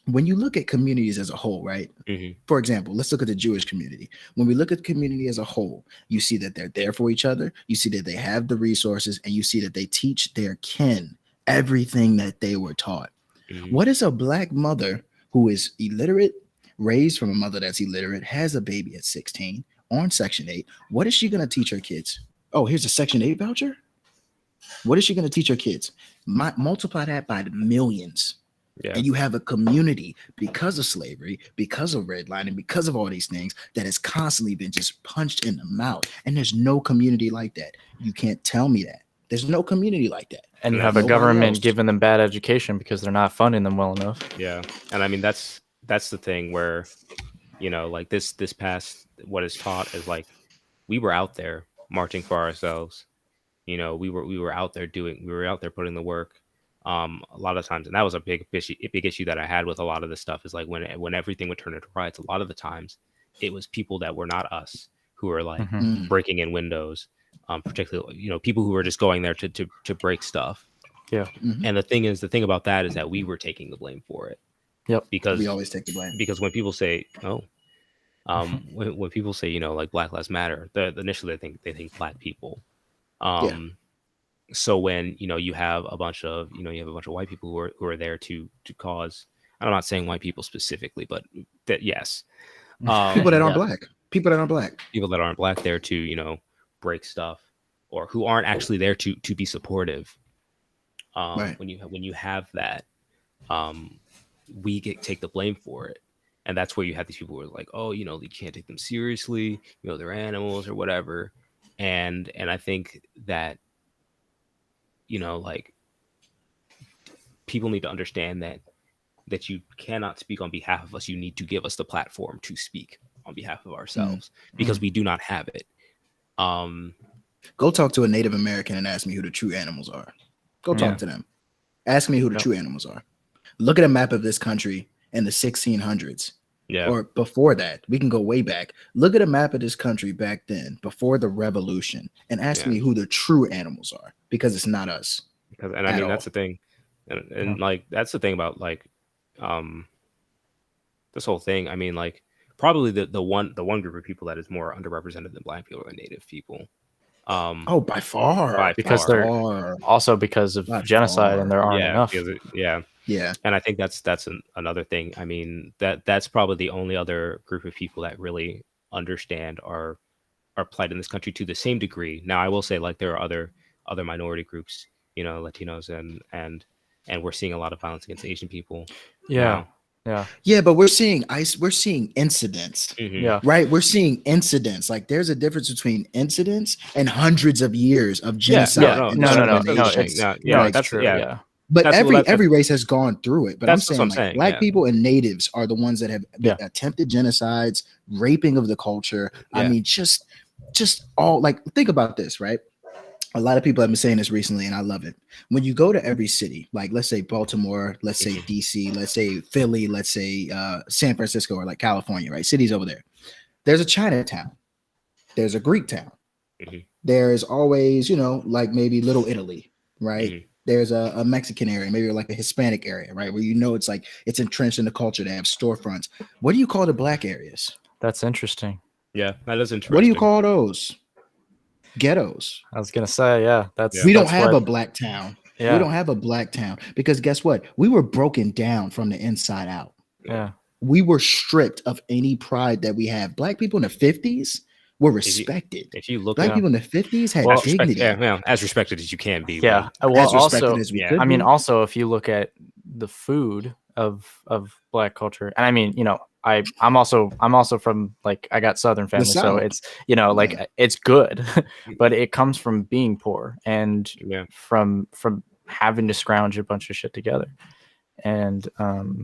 when you look at communities as a whole, right? Mhm. For example, let's look at the Jewish community. When we look at the community as a whole, you see that they're there for each other. You see that they have the resources, and you see that they teach their kin everything that they were taught. Mhm. What is a black mother who is illiterate, raised from a mother that's illiterate, has a baby at 16 on Section 8? What is she going to teach her kids? Oh, here's a Section 8 voucher? What is she going to teach her kids? Multiply that by the millions. Yeah. And you have a community because of slavery, because of redlining, because of all these things that has constantly been just punched in the mouth. And there's no community like that. You can't tell me that. There's no community like that. And you Yeah. have a Nobody government else. giving them bad education because they're not funding them well enough. Yeah. And I mean, that's the thing where, like, this past, what is taught is, like, we were out there marching for ourselves. We were out there putting the work. A lot of times, and that was a big issue that I had with a lot of this stuff, is like, when everything would turn into riots, a lot of the times it was people that were not us who were, like, Mhm. Mm. breaking in windows, particularly, people who were just going there to break stuff. Yeah. Mhm. And the thing about that is that we were taking the blame for it. Yep. Because We always take the blame. because when people say, when people say, like, Black Lives Matter, initially they think black people. So when you have a bunch of white people who are there to cause, I'm not saying white people specifically, but that, yes, People that aren't yeah, black. People that aren't black. people that aren't black there to break stuff, or who aren't actually there to be supportive. Right. When you have that, we take the blame for it. And that's where you have these people who are like, oh, you can't take them seriously, they're animals or whatever. And I think that you know, like people need to understand that you cannot speak on behalf of us. You need to give us the platform to speak on behalf of ourselves because we do not have it. Go talk to a Native American and ask me who the true animals are. Go talk to them. Ask me who the true animals are. Look at a map of this country in the 1600s. Yeah. Or before that. We can go way back. Look at a map of this country back then, before the revolution, and ask me who the true animals are, because it's not us. And I mean, that's the thing. And like, that's the thing about like this whole thing. I mean, like, probably the one group of people that is more underrepresented than Black people are Native people. By far. Because they're also because of genocide, and there aren't enough. Yeah. And I think that's another thing. I mean, that's probably the only other group of people that really understand our plight in this country to the same degree. Now, I will say, like, there are other minority groups, you know, Latinos and we're seeing a lot of violence against Asian people. Yeah. But we're seeing incidents. Right. We're seeing incidents. Like, there's a difference between incidents and hundreds of years of genocide. That's true. Yeah. But every race has gone through it. But I'm saying, like, Black people and Natives are the ones that have attempted genocides, raping of the culture. I mean, just all, like, think about this, right? A lot of people have been saying this recently, and I love it. When you go to every city, like, let's say Baltimore, let's say DC, let's say Philly, let's say San Francisco, or like California, right? Cities over there. There's a Chinatown. There's a Greek town. There's always, you know, like maybe Little Italy, right? There's a Mexican area, maybe like a Hispanic area, right? Where, you know, it's like it's entrenched in the culture. They have storefronts. What do you call the Black areas? That's interesting. Yeah, that is interesting. What do you call those? Ghettos. I was gonna say, we don't have a Black town. We don't have a Black town, because guess what? We were broken down from the inside out. We were stripped of any pride that we have. Black people in the 50s were respected. If you look, Black people in the 50s had dignity. As respected as you can be. Yeah. Really. Well, also, I mean, also, if you look at the food of Black culture, and I mean, you know, I'm also from, like, I got Southern family, so it's, you know, like, it's good, but it comes from being poor and from having to scrounge a bunch of shit together. And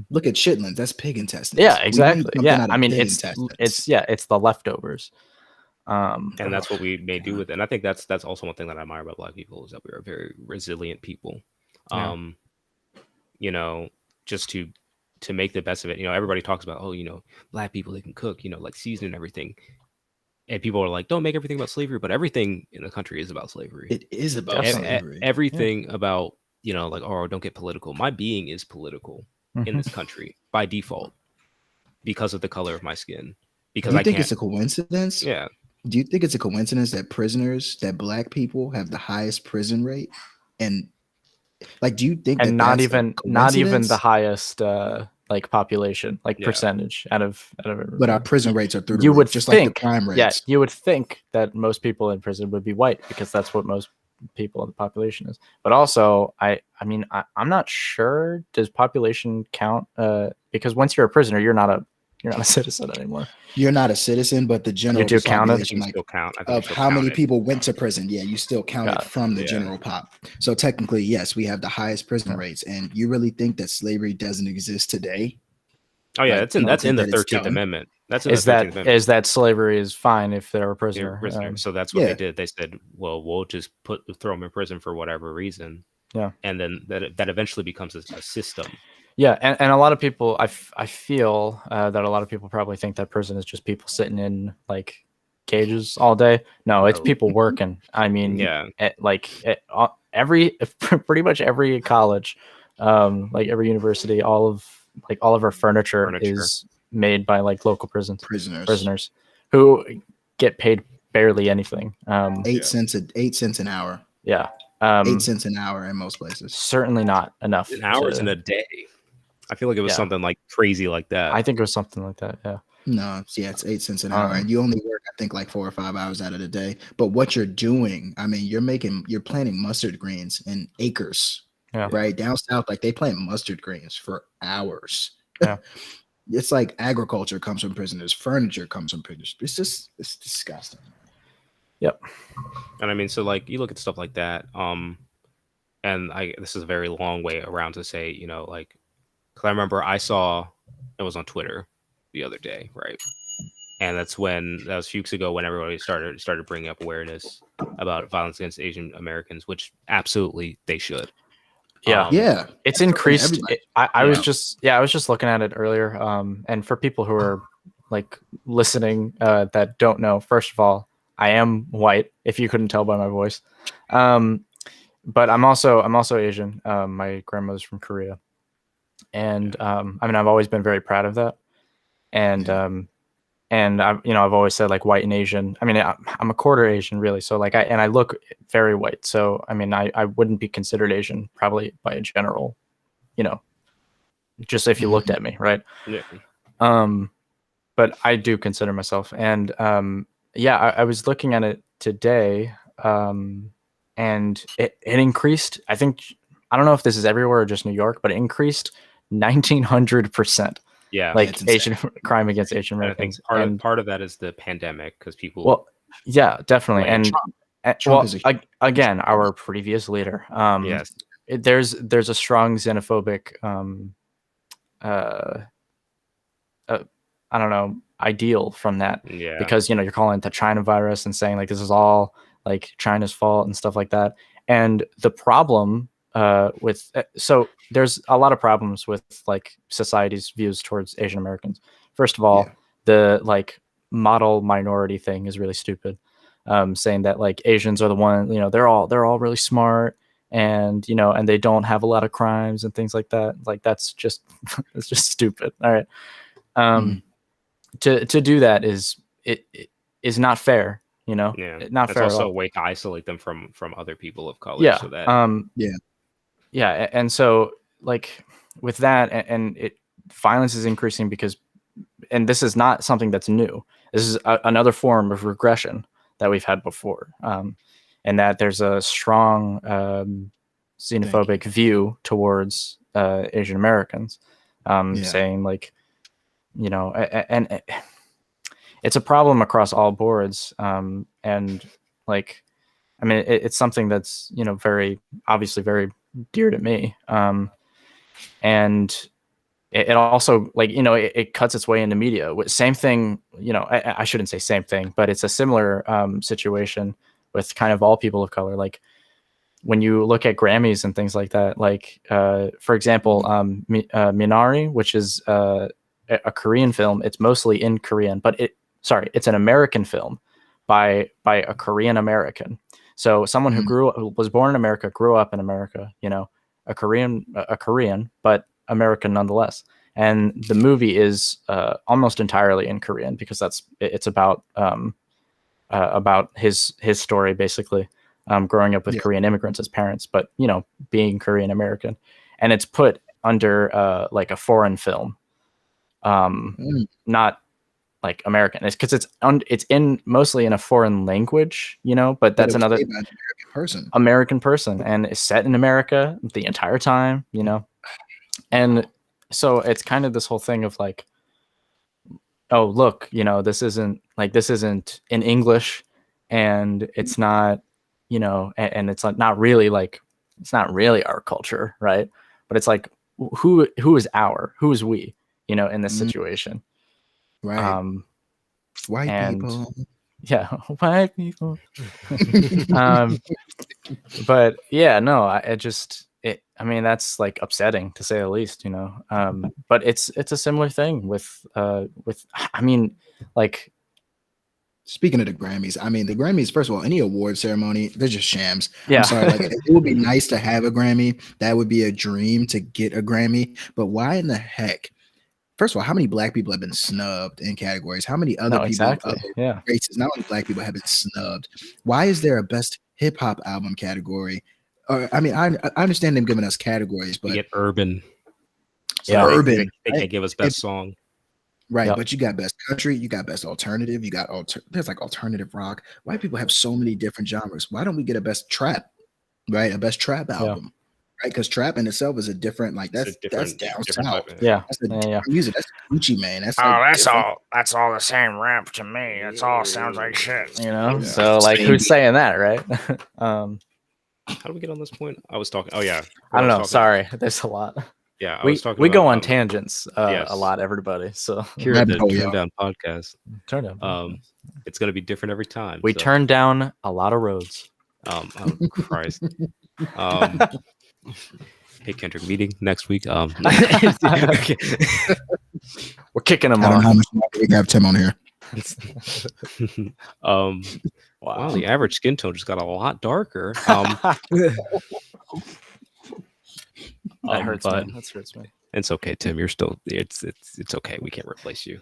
look at chitlins. That's pig intestines. Yeah, exactly. Yeah, I mean, it's the leftovers. And that's what we may do with it. And I think that's also one thing that I admire about Black people, is that we are very resilient people. You know, just to make the best of it. You know, everybody talks about, oh, you know, Black people, they can cook, you know, like season and everything. And people are like, don't make everything about slavery, but everything in the country is about slavery. It is about slavery. Everything about, you know, like, oh, don't get political. My being is political in this country by default because of the color of my skin. Because I think it's a coincidence. Yeah. Do you think it's a coincidence that Black people have the highest prison rate? And, like, do you think and not even the highest like population, like percentage out of everybody? But our prison rates are through the you roof, would just think, like the crime rates. Yeah, you would think that most people in prison would be white, because that's what most people in the population is. But also, I mean, I'm not sure. Does population count? Because once you're a prisoner, you're not a citizen anymore. You're not a citizen, but the general population, like, of how many people went to prison, you still count it from the general pop. So technically, yes, we have the highest prison rates. And you really think that slavery doesn't exist today? Oh yeah, like, that's in the 13th Amendment. Is that slavery is fine if they're a prisoner? So that's what they did. They said, well, we'll just throw them in prison for whatever reason. Yeah, and then that eventually becomes a system. Yeah, and a lot of people, I feel that a lot of people probably think that prison is just people sitting in, like, cages all day. No, it's people working. I mean, pretty much every college, like every university, all of our furniture is made by, like, local prisoners who get paid barely anything. 8 cents an hour. Yeah. 8 cents an hour in most places. Certainly not enough. An hour in a day. I feel like it was something like crazy like that. I think it was something like that. Yeah. No, it's 8 cents an hour, and you only work, I think, like 4 or 5 hours out of the day. But what you're doing, I mean, you're planting mustard greens in acres, right down south. Like, they plant mustard greens for hours. Yeah. It's like agriculture comes from prisoners, furniture comes from prisoners. It's disgusting. Yep. And I mean, so, like, you look at stuff like that. and this is a very long way around to say, like, because I remember I saw it was on Twitter the other day, right? And that was a few weeks ago when everybody started bringing up awareness about violence against Asian Americans, which absolutely they should. Yeah. Yeah, It's increased. everybody. I was just looking at it earlier. And for people who are like listening that don't know, first of all, I am white, if you couldn't tell by my voice. But I'm also Asian. My grandmother's from Korea. And I mean, I've always been very proud of that. And and I've always said like white and Asian. I mean, I'm a quarter Asian really, so like I look very white. So I mean, I wouldn't be considered Asian probably by a general, just if you looked at me, right? Yeah. But I do consider myself, and I was looking at it today, and it increased. I think I don't know if this is everywhere or just New York, but it increased 1900%. Yeah, like Asian crime against Asian Americans. I think part of that is the pandemic because people. Well, yeah, definitely, Like, and again, our previous leader. Yes. There's a strong xenophobic, I don't know, ideal from that. Yeah. Because you're calling it the China virus and saying like this is all like China's fault and stuff like that. And the problem so there's a lot of problems with like society's views towards Asian Americans. First of all, the like model minority thing is really stupid. Saying that like Asians are the one, they're all really smart and and they don't have a lot of crimes and things like that. Like that's just it's just stupid. All right. To do that is not fair. Not That's fair. also at all. a way to isolate them from other people of color. Yeah. So that Yeah, and so like with that, and violence is increasing because, and this is not something that's new. This is another form of regression that we've had before, and that there's a strong xenophobic view towards Asian Americans, saying like, and it's a problem across all boards, and like, I mean, it's something that's very obviously very dear to me, and it also like it cuts its way into media. Same thing, I shouldn't say same thing, but it's a similar situation with kind of all people of color. Like when you look at Grammys and things like that, like for example, Minari, which is a Korean film. It's mostly in Korean, but it's an American film by a Korean American. So someone who was born in America, grew up in America, a Korean, but American nonetheless. And the movie is almost entirely in Korean because it's about his story basically, growing up with Korean immigrants as parents, but being Korean American, and it's put under like a foreign film, not like American. It's because it's in mostly in a foreign language, but that's another American person, and it's set in America the entire time, and so it's kind of this whole thing of like, oh look, this isn't in English, and it's not, and it's not really our culture, right? But it's like who is we, in this situation. Right. White people. Yeah, white people. But yeah, no, I mean, that's like upsetting to say the least, but it's a similar thing with I mean, like, speaking of the Grammys, I mean, the Grammys, first of all, any award ceremony, they're just shams. Yeah. I'm sorry. Like, it would be nice to have a Grammy. That would be a dream to get a Grammy. But why in the heck? First of all, how many black people have been snubbed in categories? How many other races, not only black people, have been snubbed? Why is there a best hip hop album category? I mean, I understand them giving us categories, but we get urban. So urban. They can't give us best song. Right, yep. But you got best country, you got best alternative, you got there's like alternative rock. White people have so many different genres. Why don't we get a best trap, right? A best trap album, right? Because trap in itself is a different, like that's down south. Yeah, that's different music. That's Gucci Mane. That's that's all the same rap to me. It all sounds like shit, So like, who's saying that, right? How do we get on this point? I was talking. Oh yeah, I don't know. Sorry, there's a lot. Yeah, I we was talking. We about, go on tangents yes. a lot, everybody. So here at the TurnDown podcast, TurnDown. It's gonna be different every time. We turn down a lot of roads. Oh Christ. Hey Kendrick, meeting next week. We're kicking him I don't off. know how much longer we can have Tim on here. Wow, the average skin tone just got a lot darker. That hurts me. That hurts me. It's okay, Tim. You're still. It's okay. We can't replace you.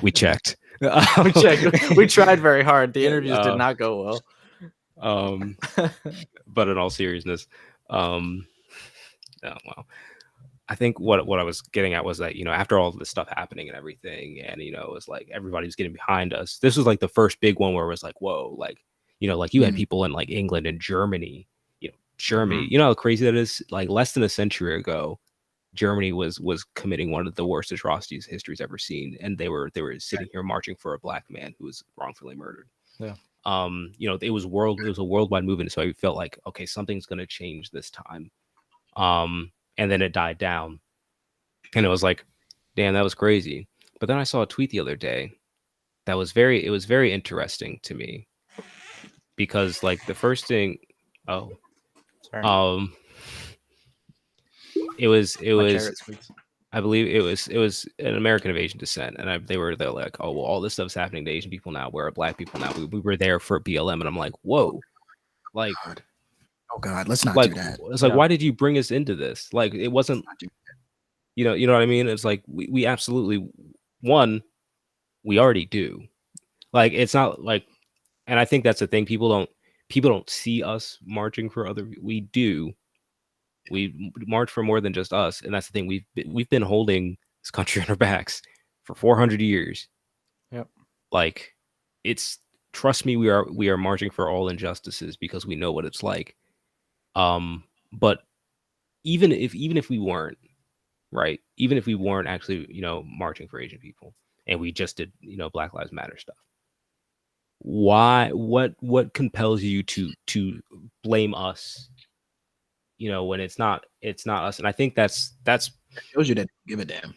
We checked. We checked. We tried very hard. The interviews did not go well. But in all seriousness, oh well. I think what I was getting at was that, you know, after all this stuff happening and everything, and, you know, it was like everybody was getting behind us. This was like the first big one where it was like, whoa, like, you know, like you had people in like England and Germany, you know how crazy that is? Like less than a century ago, Germany was committing one of the worst atrocities history's ever seen, and they were sitting here marching for a black man who was wrongfully murdered. Yeah. You know, it was a worldwide movement, so I felt like, okay, something's going to change this time. And then it died down, and it was like, damn, that was crazy. But then I saw a tweet the other day that was very interesting to me, because like the first thing, Sorry. it was I believe it was an American of Asian descent, and they're like, oh well, all this stuff's happening to Asian people now. We're black people now. We were there for BLM, and I'm like, whoa, like. Oh God, let's not like, do that. It's like, why did you bring us into this? Like, it wasn't, you know what I mean? It's like, we absolutely, we already do. Like, it's not like, and I think that's the thing. People don't see us marching for other. We do. We march for more than just us, and that's the thing. We've been holding this country on our backs for 400 years. Yep. Like, trust me, we are marching for all injustices because we know what it's like. But even if we weren't, right, even if we weren't actually, you know, marching for Asian people, and we just did, you know, Black Lives Matter stuff, what compels you to blame us, you know, when it's not us? And I think that's it shows you that you give a damn.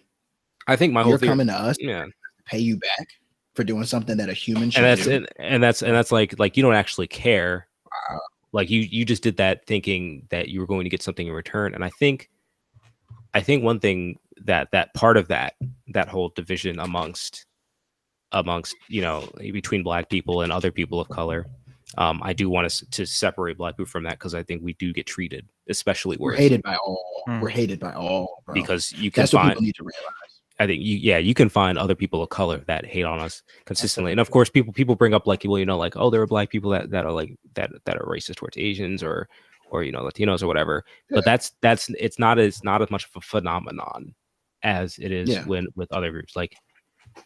I think my whole thing, coming to us, yeah, to pay you back for doing something that a human should do. And that's like you don't actually care. Wow. Like you just did that thinking that you were going to get something in return. And I think one thing that part of that whole division amongst, you know, between black people and other people of color, I do want us to separate black people from that, because I think we do get treated especially worse. We're hated by all. We're hated by all, bro. Because you can That's what people need to realize. I think you can find other people of color that hate on us consistently. And of course, people bring up like, well, you know, like, oh, there are black people that are like that are racist towards Asians or you know, Latinos or whatever. Yeah. But it's not as much of a phenomenon as it is with other groups. Like,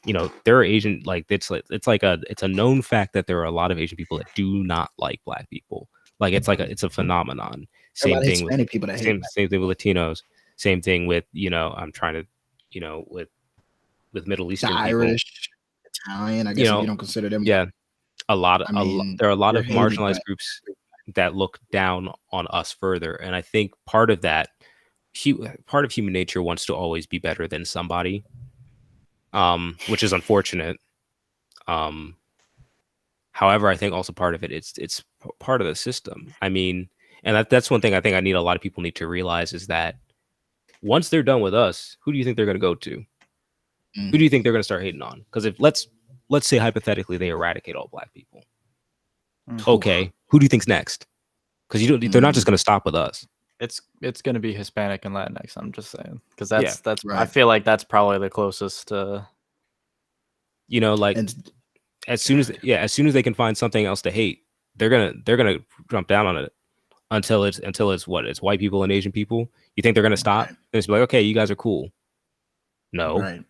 you know, there are Asian, like it's a known fact that there are a lot of Asian people that do not like black people. Like it's a phenomenon. Same thing with people that same thing with Latinos. Same thing with, you know, I'm trying to, you know, with Middle Eastern people. Irish, Italian, I guess, you know, if you don't consider them. Yeah. There are a lot of marginalized groups that look down on us further. And I think part of human nature wants to always be better than somebody, which is unfortunate. However, I think also part of it, it's part of the system. I mean, and that's one thing I think a lot of people need to realize, is that once they're done with us, who do you think they're going to go to? Who do you think they're going to start hating on? Because if let's say hypothetically they eradicate all black people, okay, who do you think's next? Because they're not just going to stop with us. It's going to be Hispanic and Latinx. I'm just saying, because that's right. I feel like that's probably the closest to, you know, like as soon as they can find something else to hate, they're gonna jump down on it until it's white people and Asian people. You think they're gonna stop? Right. And it's like, okay, you guys are cool. No, right.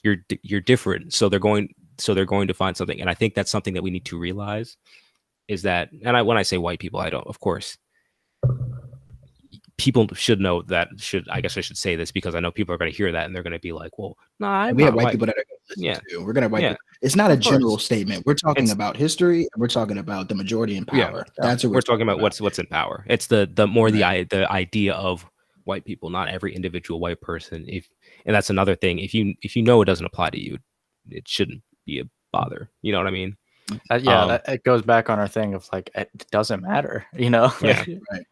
You're different. So they're going to find something. And I think that's something that we need to realize, is that, and when I say white people, I don't, of course, people should know that. I guess I should say this, because I know people are going to hear that and they're going to be like, well, nah, we have white people that are going to listen Yeah. to. We're gonna wipe Yeah. it. It's not a Of course. general statement. We're talking It's- about history. And we're talking about the majority in Yeah. power. That's what We're talking about what's in power. It's the more the idea of white people, not every individual white person. And that's another thing. If you know it doesn't apply to you, it shouldn't be a bother. You know what I mean? it goes back on our thing of like it doesn't matter, you know. Yeah. Right.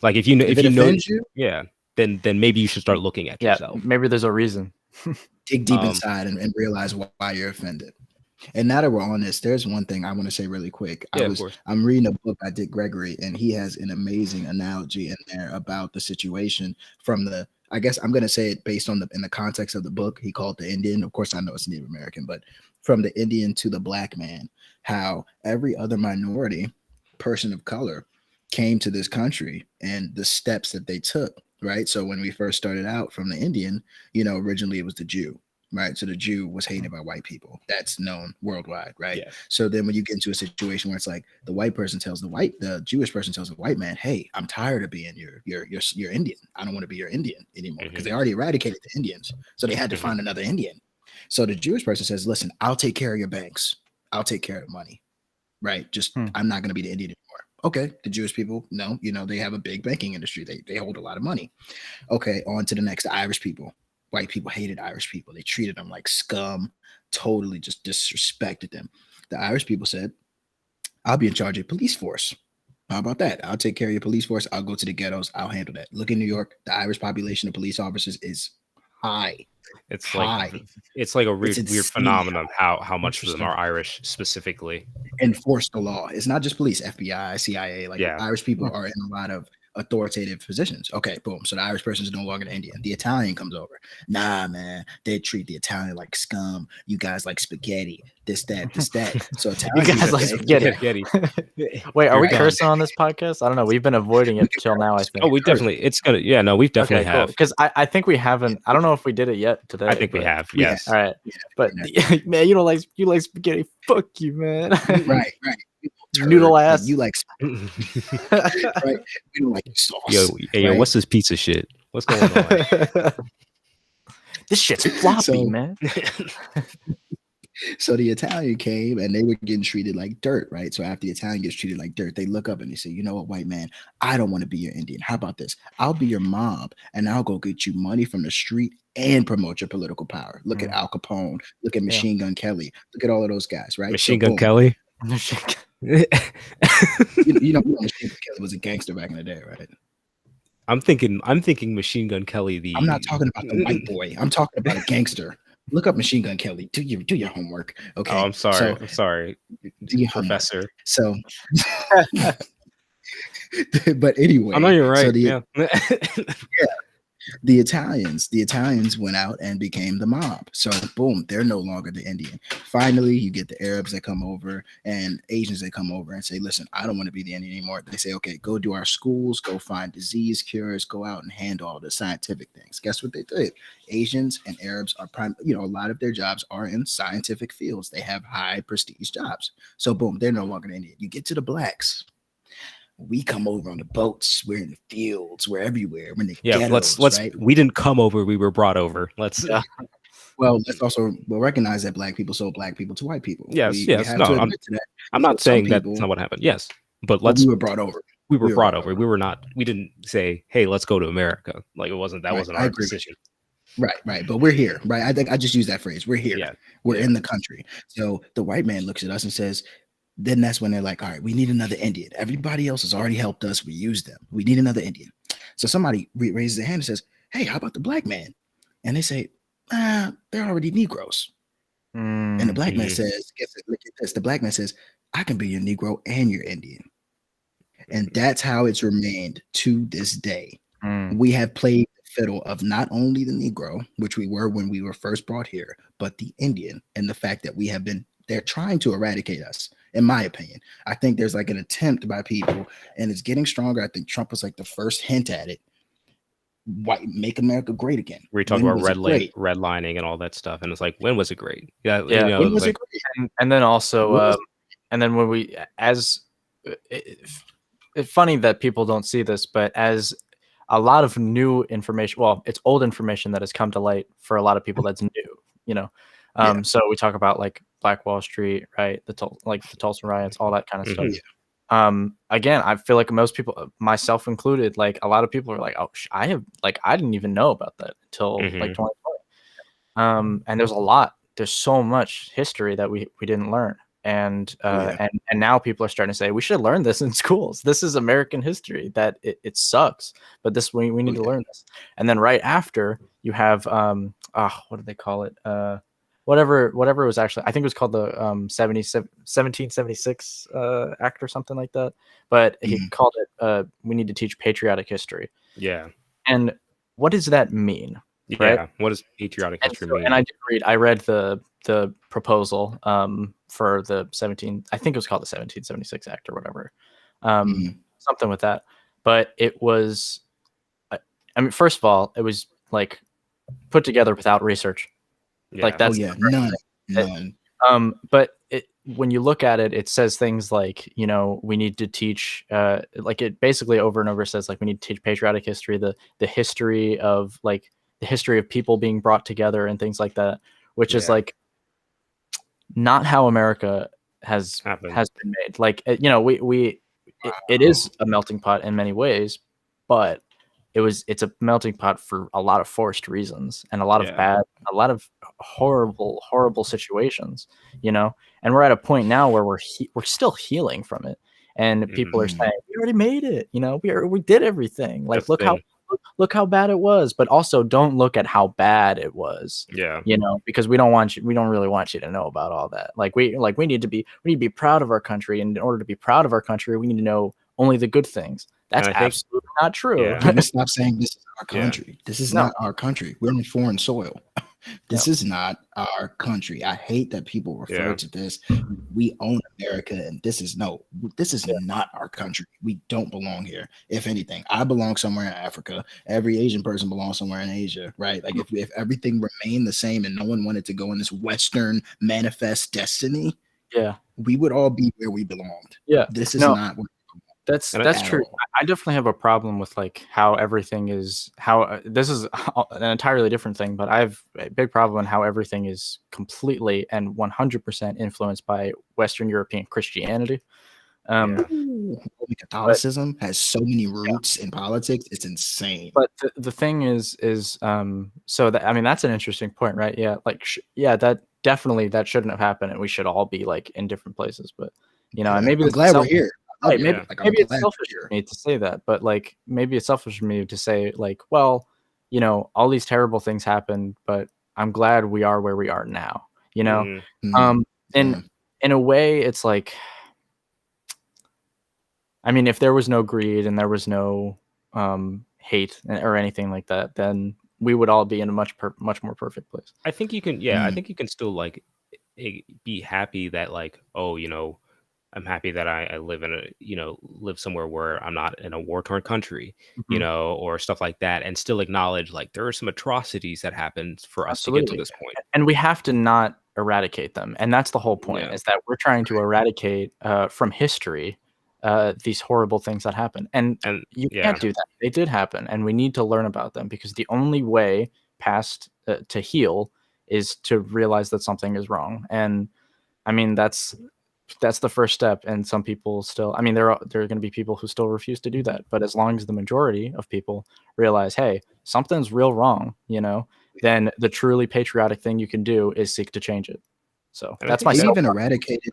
Like if you know, If it offends you, yeah, then maybe you should start looking at yourself. Maybe there's a reason. dig deep inside and realize why you're offended. And now that we're on this, there's one thing I want to say really quick. Yeah, of course. I'm reading a book by Dick Gregory, and he has an amazing analogy in there about the situation from the. I guess I'm gonna say it based on in the context of the book. He called the Indian. Of course, I know it's Native American, but from the Indian to the black man, how every other minority, person of color, came to this country and the steps that they took. Right. So when we first started out from the Indian, originally it was the Jew. Right. So the Jew was hated by white people. That's known worldwide. Right. Yeah. So then when you get into a situation where it's like the white person tells the Jewish person tells the white man, hey, I'm tired of being your Indian. I don't want to be your Indian anymore because they already eradicated the Indians. So they had to find another Indian. So the Jewish person says, listen, I'll take care of your banks. I'll take care of the money. Right. Just I'm not going to be the Indian anymore. Okay. The Jewish people, no, they have a big banking industry. They hold a lot of money. Okay. On to the next, the Irish people. White people hated Irish people. They treated them like scum, totally just disrespected them. The Irish people said, I'll be in charge of police force. How about that? I'll take care of your police force. I'll go to the ghettos. I'll handle that. Look in New York, the Irish population of police officers is high. It's high. like a weird phenomenon how much of them are Irish specifically. Enforce the law. It's not just police, FBI, CIA. Irish people are in a lot of authoritative positions. Okay, boom. So the Irish person is no longer the Indian. The Italian comes over. Nah, man, they treat the Italian like scum. You guys like spaghetti. This, that. So Italian, you guys like spaghetti. Wait, are we cursing on this podcast? I don't know. We've been avoiding it till now, I think. Oh, we definitely. It's gonna. Yeah, no, we've definitely have. Because I think we haven't. I don't know if we did it yet today. I think we have. Yes. All right. But man, you don't like spaghetti. Fuck you, man. Right. Noodle ass. You like right? We don't like sauce. Yo, what's this piece of shit? What's going on? This shit's floppy, man. So the Italian came and they were getting treated like dirt, right? So after the Italian gets treated like dirt, they look up and they say, you know what, white man, I don't want to be your Indian. How about this? I'll be your mob and I'll go get you money from the street and promote your political power. Look at Al Capone. Look at Machine Gun Kelly. Look at all of those guys, right? Machine Gun Kelly? you know, Machine Gun Kelly was a gangster back in the day, right? I'm thinking Machine Gun Kelly. I'm not talking about the white boy. I'm talking about a gangster. Look up Machine Gun Kelly. Do your homework. Okay. Oh, I'm sorry. Professor. Homework. So, but anyway, I know you're right. So the Italians went out and became the mob. So boom, they're no longer the Indian. Finally, you get the Arabs that come over and Asians that come over and say, listen, I don't want to be the Indian anymore. They say, okay, go do our schools, go find disease cures, go out and handle all the scientific things. Guess what they did? Asians and Arabs are a lot of their jobs are in scientific fields. They have high prestige jobs. So boom, they're no longer the Indian. You get to the blacks. We come over on the boats. We're in the fields. We're everywhere. We're in the ghettos, let's right? We didn't come over. We were brought over. Well, let's also recognize that black people sold black people to white people. Yes. I'm not saying that's not what happened. Yes, but we were brought over. We were brought over. We were not. We didn't say, "Hey, let's go to America." Like it wasn't. That wasn't our decision. Right. But we're here, right? I think I just use that phrase. We're here. Yeah. We're in the country. So the white man looks at us and says, then that's when they're like, all right, we need another Indian. Everybody else has already helped us. We use them. We need another Indian. So somebody raises their hand and says, hey, how about the black man? And they say, they're already Negroes. And the black man says, look at this. The black man says, I can be your Negro and your Indian. And that's how it's remained to this day. We have played the fiddle of not only the Negro, which we were when we were first brought here, but the Indian, and the fact that they're trying to eradicate us. In my opinion, I think there's like an attempt by people and it's getting stronger. I think Trump was like the first hint at it. White, make America great again. We're talking about redlining and all that stuff. And it's like, when was it great? Yeah. When was it great? And then also, and then when we, it's funny that people don't see this, but as a lot of new information, well, it's old information that has come to light for a lot of people that's new, Yeah. So we talk about like Black Wall Street, right? The Tulsa riots, all that kind of stuff. Mhm. Again, I feel like most people, myself included, like a lot of people are like, oh, I didn't even know about that until like Mhm. 2020. And there's so much history that we didn't learn. And Yeah. and now people are starting to say we should learn this in schools. This is American history. That it sucks, but we need to Yeah. learn this. And then right after you have what do they call it? Whatever it was actually, I think it was called the 1776 Act or something like that. But he Mhm. called it we need to teach patriotic history. Yeah. And what does that mean? Right? Yeah. What does patriotic And history so, mean? and I read the proposal for the 17, I think it was called the 1776 Act or whatever, Mhm. something with that. But it was, I mean, first of all, it was like put together without research. Like Yeah. Oh that's yeah, the first none, thing. But when you look at it, it says things like, we need to teach, like it basically over and over says like we need to teach patriotic history, the history of like the history of people being brought together and things like that, which is Yeah. like not how America Happened. has been made. Like it is a melting pot in many ways, but it's a melting pot for a lot of forced reasons and a lot of Yeah. a lot of horrible situations, and we're at a point now where we're still healing from it, and people are Mhm. saying we already made it, we did everything, like That's the thing. look how bad it was, but also don't look at how bad it was, Yeah. because we don't really want you to know about all that. Like we need to be proud of our country, and in order to be proud of our country, we need to know only the good things. That's And I think absolutely not true. yeah. Can we stop saying this is our Yeah. country? This is No, not our country. We're on foreign soil. no. This is not our country. I hate that people refer Yeah. to this. We own America, and this is Yeah. not our country. We don't belong here. If anything, I belong somewhere in Africa. Every Asian person belongs somewhere in Asia, right? Like if everything remained the same and no one wanted to go in this Western manifest destiny, Yeah. we would all be where we belonged. Yeah. This is No, not where that's And I, that's at true. all. I definitely have a problem with like how everything is this is an entirely different thing, but I have a big problem in how everything is completely and 100% influenced by Western European Christianity. yeah. Ooh, Roman But Catholicism has so many roots in politics. It's insane. But the thing is so that, I mean, that's an interesting point, right? Yeah, like that definitely that shouldn't have happened, and we should all be like in different places. But and Yeah, maybe I'm this is glad we're here. I love right. it. Maybe Yeah. Like I'm maybe it's glad selfish we're for here. me to say that, but like maybe it's selfish for me to say like, well, all these terrible things happened, but I'm glad we are where we are now. Mhm. Mhm. Um, and Yeah. in a way, it's like, I mean, if there was no greed and there was no hate or anything like that, then we would all be in a much more perfect place. I think you can. Yeah. I Mm. think you can still like be happy that like, oh, I'm happy that I live in live somewhere where I'm not in a war torn country, Mhm. or stuff like that, and still acknowledge like there are some atrocities that happened for us to get to Absolutely. this point. And we have to not eradicate them. And that's the whole point, Yeah. is that we're trying to eradicate from history these horrible things that happen. And And you yeah. can't do that. They did happen. And we need to learn about them, because the only way past to heal is to realize that something is wrong. And I mean, that's the first step. And some people still, I mean, there are going to be people who still refuse to do that. But as long as the majority of people realize, hey, something's real wrong, then the truly patriotic thing you can do is seek to change it. So And I that's think my They've that self. even eradicated.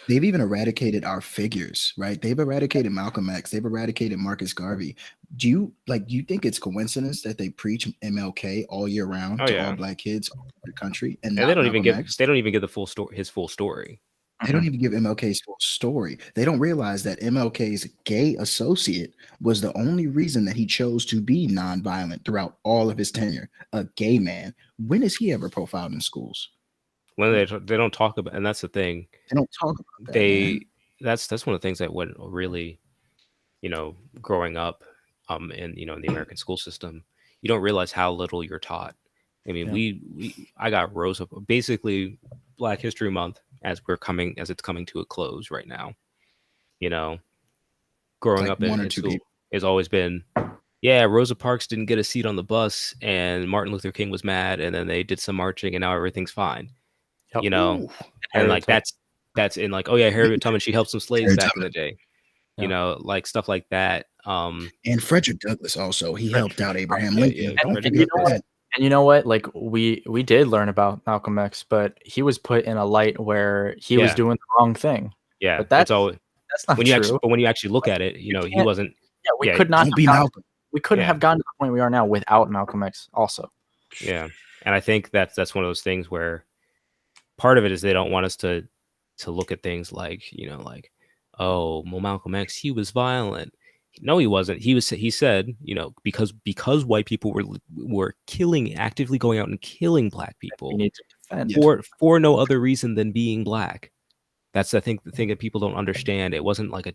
They've even eradicated our figures, right? They've eradicated Malcolm X. They've eradicated Marcus Garvey. Do you think it's coincidence that they preach MLK all year round oh to all yeah. black kids all over the country and And they not don't even Malcolm give X? they don't even give the full story his full story. They don't even give MLK's full story. They don't realize that MLK's gay associate was the only reason that he chose to be nonviolent throughout all of his tenure. A gay man. When is he ever profiled in schools? When they don't talk about, and that's the thing. They don't talk about that, They man. that's one of the things that went really, growing up in the American school system, you don't realize how little you're taught. I mean, Yeah. I got Rosa, basically Black History Month, as it's coming to a close right now. You know, growing Like up one or in two school people. has always been, yeah, Rosa Parks didn't get a seat on the bus, and Martin Luther King was mad, and then they did some marching, and now everything's fine. Yep. you know, Ooh. and like Harriet that's in like, oh yeah, Harriet Tubman, she helped some slaves Harriet back in Tubman. the day, Yeah. you know, like stuff like that. And Frederick Douglass also. He helped out Abraham yeah, Lincoln. yeah, Don't Frederick forget Douglass. that. And you know what? Like we did learn about Malcolm X, but he was put in a light where he was Yeah. doing the wrong thing. Yeah, But it's always that's not when you true. actually look at it, you know, he can't- wasn't. Yeah, we Yeah, could not. Don't be Malcolm. We couldn't Yeah. have gotten to the point we are now without Malcolm X. Also, Yeah, and I think that's one of those things where part of it is they don't want us to look at things like, you know, like, oh, well, Malcolm X, he was violent. No, he wasn't. He said, you know, because white people were actively going out and killing black we people need to defend. for no other reason than being black. That's I think the thing that people don't understand. It wasn't like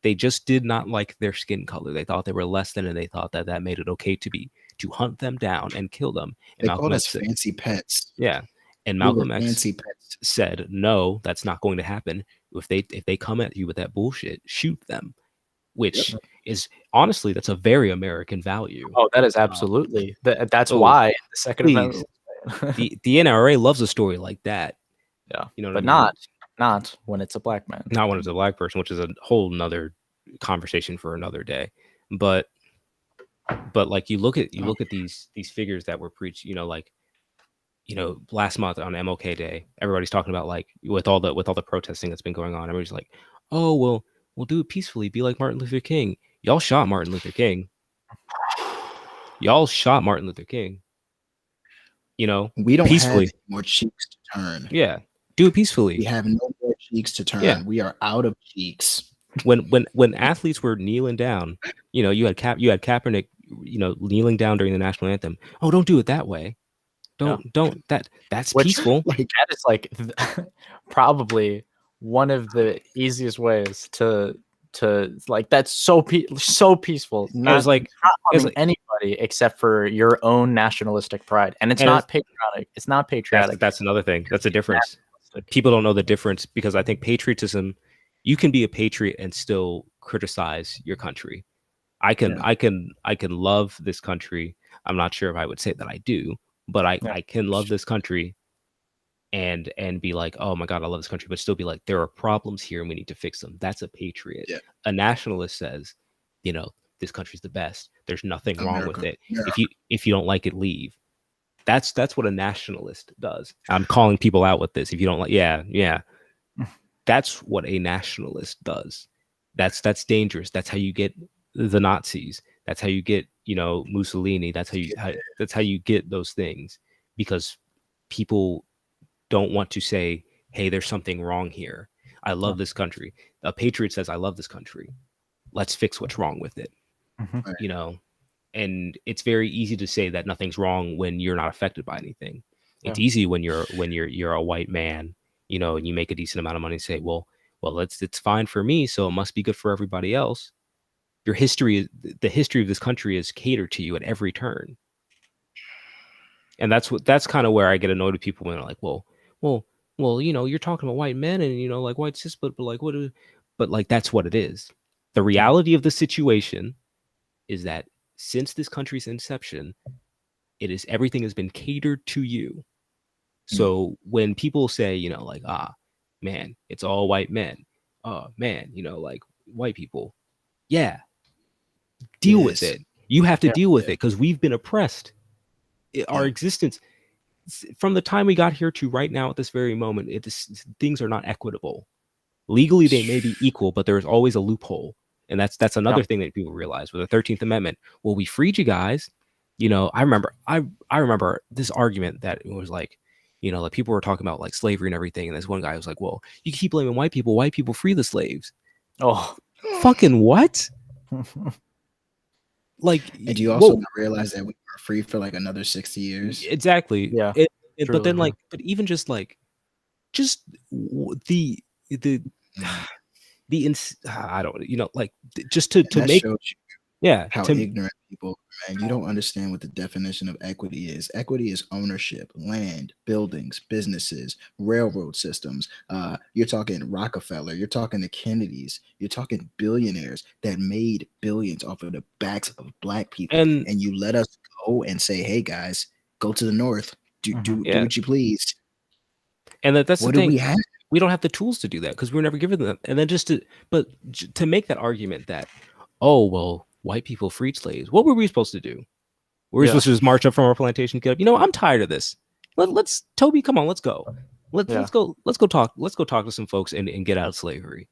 they just did not like their skin color. They thought they were less than, and they thought that made it okay to hunt them down and kill them. And They Malcolm called us X said, fancy pets. yeah. And We were Malcolm X fancy pets. said, no, that's not going to happen. If they come at you with that bullshit, shoot them. Which is honestly, that's a very American value. Oh, that is absolutely. That's oh, why the Second please. Amendment. The NRA loves a story like that. Yeah, You know what but I mean? not when it's a black man. Not when it's a black person, which is a whole nother conversation for another day. But like you look at these figures that were preached, you know, like, you know, last month on MLK Day, everybody's talking about, like, with all the protesting that's been going on, everybody's like, oh, well, we'll do it peacefully, be like Martin Luther King. Y'all shot Martin Luther King. Y'all shot Martin Luther King. You know, We don't peacefully. have more cheeks to turn. Yeah, do it peacefully. We have no more cheeks to turn. Yeah. We are out of cheeks. When athletes were kneeling down, you know, you had Kaepernick, you know, kneeling down during the national anthem. Oh, don't do it that way. Don't that's peaceful. Like, that is like probably one of the easiest ways to like, that's so peaceful. Not like harming anybody except for your own nationalistic pride, and it's not patriotic. It's not patriotic. That's another thing. That's a difference. People don't know the difference, because I think patriotism, you can be a patriot and still criticize your country. I can love this country. I'm not sure if I would say that I do, but I can love this country and be like, oh my God, I love this country, but still be like, there are problems here and we need to fix them. That's a patriot. Yeah. A nationalist says, you know, this country's the best. There's nothing wrong with it. Yeah. If you don't like it, leave. That's what a nationalist does. I'm calling people out with this. If you don't like, yeah. That's what a nationalist does. That's dangerous. That's how you get the Nazis. That's how you get, you know, Mussolini. That's how you get those things, because people don't want to say, hey, there's something wrong here. I love this country. A patriot says, I love this country. Let's fix what's wrong with it. Mm-hmm. You know, and it's very easy to say that nothing's wrong when you're not affected by anything. It's easy when you're a white man, you know, and you make a decent amount of money, say, well, it's fine for me, so it must be good for everybody else. The history of this country is catered to you at every turn. And that's kind of where I get annoyed with people when they're like, well, you know, you're talking about white men and, you know, like white cis, but like but like, that's what it is. The reality of the situation is that since this country's inception, everything has been catered to you. So when people say, you know, like, man, it's all white men. Oh man, you know, like white people. Yeah. Deal with it. You have to deal with it, because we've been oppressed. Our existence from the time we got here to right now at this very moment, things are not equitable. Legally, they may be equal, but there's always a loophole. And that's another thing that people realize with the 13th Amendment. Well, we freed you guys. You know, I remember this argument that it was like, you know, like people were talking about like slavery and everything. And this one guy was like, well, you keep blaming white people. White people free the slaves. Oh, fucking what? Like, and do you also realize that we were free for like another 60 years? Exactly. Yeah. But then like, but even just the I don't, you know, like just to make how ignorant people, man. You don't understand what the definition of equity is. Equity is ownership, land, buildings, businesses, railroad systems. You're talking Rockefeller, you're talking the Kennedys, you're talking billionaires that made billions off of the backs of black people, and you let us go and say, hey guys, go to the north, do what you please. And that's What the do thing. we have? We don't have the tools to do that because we were never given them. And then to make that argument that, oh, well, white people freed slaves. What were we supposed to do? Were we supposed to just march up from our plantation? Get up? You know, I'm tired of this. Let's Toby, come on, let's go. Let's go talk. Let's go talk to some folks and get out of slavery.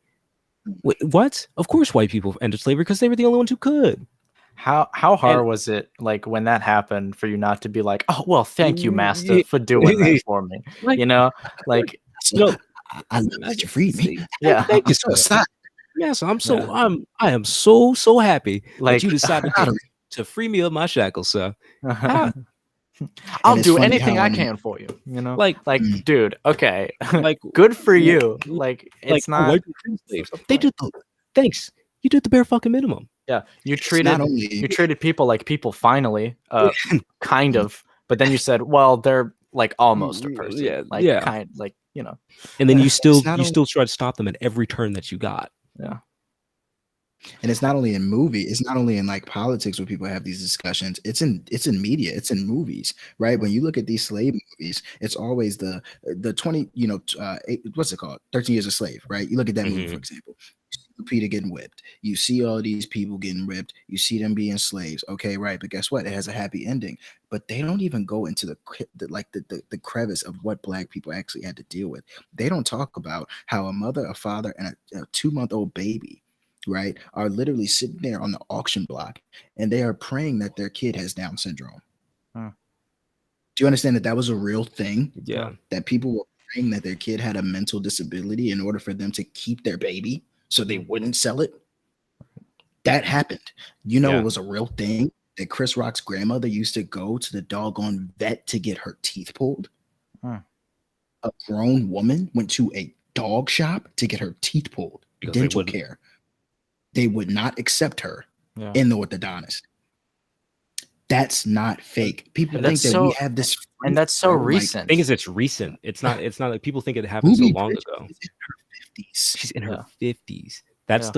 What? Of course, white people ended slavery because they were the only ones who could. How hard was it, like, when that happened, for you not to be like, oh well, thank you, master, for doing that for me? Like, you know, like, I love that you freed me. yeah, Thank you, so sir. excited. Yes, I am so happy Like, that you decided to free me of my shackles, sir. I'll it's do funny anything how, I can for you. You know, Like, dude, okay, like, good for you. Like, it's not. white people freed slaves. They did thanks. You did the bare fucking minimum. Yeah, you It's treated not only you treated people like people finally, kind of, but then you said, well, they're like almost a person, yeah. kind, like, you know. And then you still not only- still try to stop them at every turn that you got. Yeah. and it's not only in movie, it's not only in like politics where people have these discussions. It's in media, it's in movies, right? When you look at these slave movies, it's always the 20, what's it called? 13 Years a Slave, right? You look at that movie, for example. You see Peter getting whipped. You see all these people getting ripped. You see them being slaves. Okay, right. But guess what? It has a happy ending. But they don't even go into the crevice of what Black people actually had to deal with. They don't talk about how a mother, a father, and a 2-month-old baby, right, are literally sitting there on the auction block and they are praying that their kid has Down syndrome. Hmm. Do you understand that was a real thing? Yeah. That people were praying that their kid had a mental disability in order for them to keep their baby so they wouldn't sell it. That happened. You know, it was a real thing that Chris Rock's grandmother used to go to the doggone vet to get her teeth pulled. Hmm. A grown woman went to a dog shop to get her teeth pulled. Because dental care. They would not accept her in the orthodontist. That's not fake. People think that we have this, and that's so recent. I think it's recent. It's not like people think it happened so long ago. She's in her 50s. That's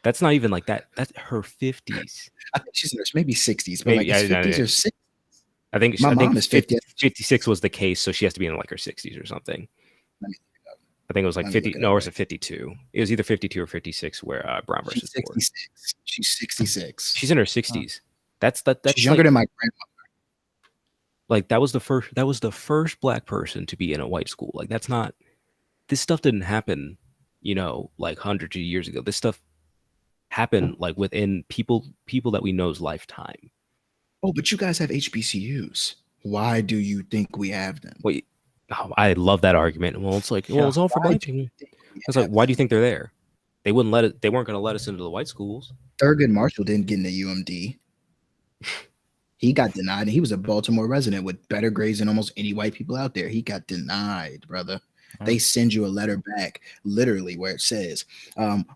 that's not even like that. That's her 50s. I think she's in her maybe 60s, but maybe, like 50s or 60s. I think my mom is 50. 56 was the case, so she has to be in like her 60s or something. I think it was like 50. No, or was it 52? It was either 52 or 56 where Brown versus Ford. She's 66. She's in her 60s. That's she's younger than my grandmother. Like that was the first Black person to be in a white school. Like that's not, this stuff didn't happen, you know, like hundreds of years ago. This stuff happened like within people that we know's lifetime. Oh, but you guys have HBCUs. Why do you think we have them? Wait, I love that argument. Well, it's like, well, it's all for Black people. It's like, why do you think they're there? They weren't going to let us into the white schools. Thurgood Marshall didn't get into UMD. He got denied, and he was a Baltimore resident with better grades than almost any white people out there. He got denied, brother. They send you a letter back, literally, where it says,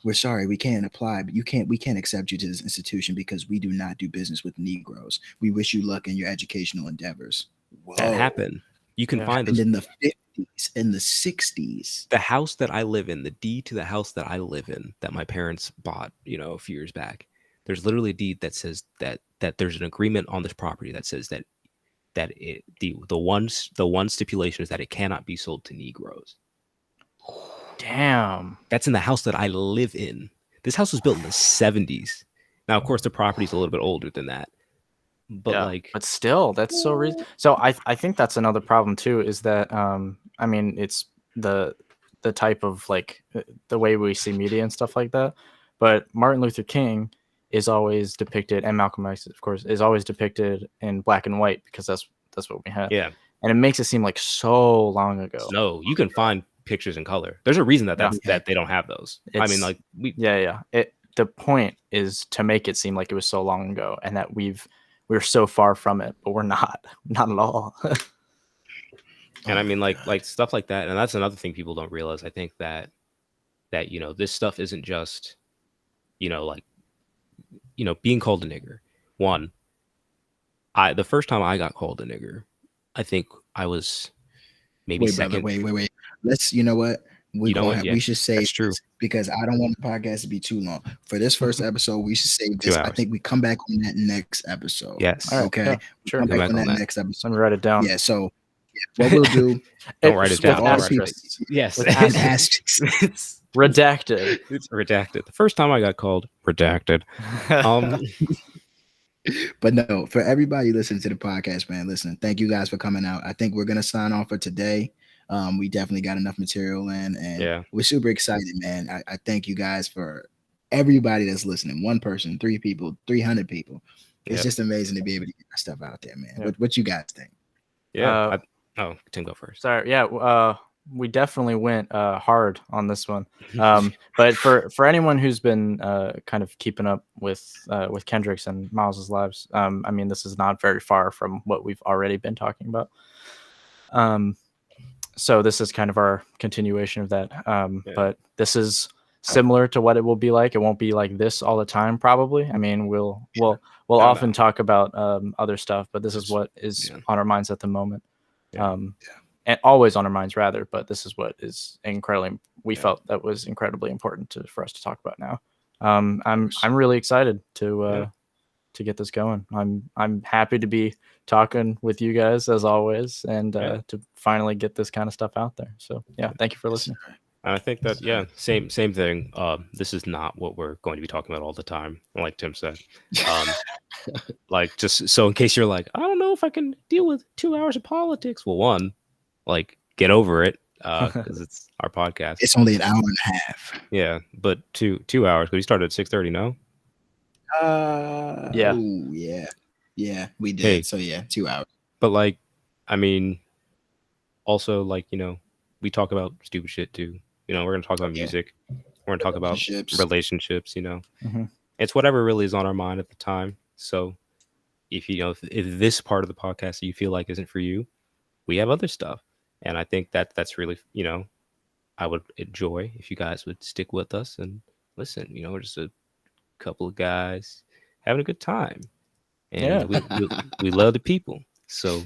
"We're sorry, we can't apply, but we can't accept you to this institution because we do not do business with Negroes. We wish you luck in your educational endeavors." Whoa. That happened. You can find it in the 50s and the 60s. The house that I live in, the deed to the house that I live in, that my parents bought, you know, a few years back. There's literally a deed that says that there's an agreement on this property that says that the one stipulation is that it cannot be sold to Negroes. Damn. That's in the house that I live in. This house was built in the 70s. Now, of course, the property's a little bit older than that. But but still, that's so reason. So I think that's another problem too, is that I mean, it's the type of like the way we see media and stuff like that. But Martin Luther King is always depicted, and Malcolm X, of course, is always depicted in black and white because that's what we have. Yeah. And it makes it seem like so long ago. No, you can find pictures in color. There's a reason that they don't have those. I mean, like the point is to make it seem like it was so long ago and that we're so far from it, but we're not at all. And I mean, like stuff like that. And that's another thing people don't realize. I think that, you know, this stuff isn't just, you know, like, you know, being called a nigger. The first time I got called a nigger, I think I was maybe second. Brother, wait. Let's, you know what? We should say it's true because I don't want the podcast to be too long. For this first episode, we should save this. I think we come back on that next episode. Yes. Okay. Yeah, sure. Come back on that next episode. Let me write it down. Yeah. So What we'll do, Don't write it down. all Don't the write people, asterisks. Yes. With with asterisks. asterisks. it's Redacted. it's redacted. The first time I got called redacted. But no, for everybody listening to the podcast, man, listen, thank you guys for coming out. I think we're gonna sign off for today. We definitely got enough material in, and Yeah. we're super excited, man. I thank you guys for everybody that's listening. 1 person, 3 people, 300 people. It's Yep. just amazing to be able to get that stuff out there, man. Yep. What you guys think? Yeah. Tim, go first. Sorry. Yeah. We definitely went hard on this one. But for anyone who's been kind of keeping up with Kendrick's and Miles's lives, I mean, this is not very far from what we've already been talking about. So this is kind of our continuation of that. But this is similar to what it will be like. It won't be like this all the time, probably. I mean, we'll often talk about other stuff, but this is what is on our minds at the moment. And always on our minds, rather. But this is what is incredibly. We felt that was incredibly important for us to talk about now. I'm really excited to get this going. I'm happy to be talking with you guys as always, and to finally get this kind of stuff out there. So yeah, thank you for listening. I think that same thing. This is not what we're going to be talking about all the time, like Tim said. Like, just so in case you're like, I don't know if I can deal with 2 hours of politics. Well, one, like, get over it, because it's our podcast. It's only an hour and a half. Yeah, but 2 hours. Because we started at 6:30. No. Yeah. Oh, yeah, we did. Hey. So yeah, 2 hours. But like, I mean, also, like, we talk about stupid shit too. We're gonna talk about music. We're gonna talk about relationships. It's whatever really is on our mind at the time. So if if this part of the podcast that you feel like isn't for you, we have other stuff. And I think that's really, I would enjoy if you guys would stick with us and listen. We're just a couple of guys having a good time, and we love the people. So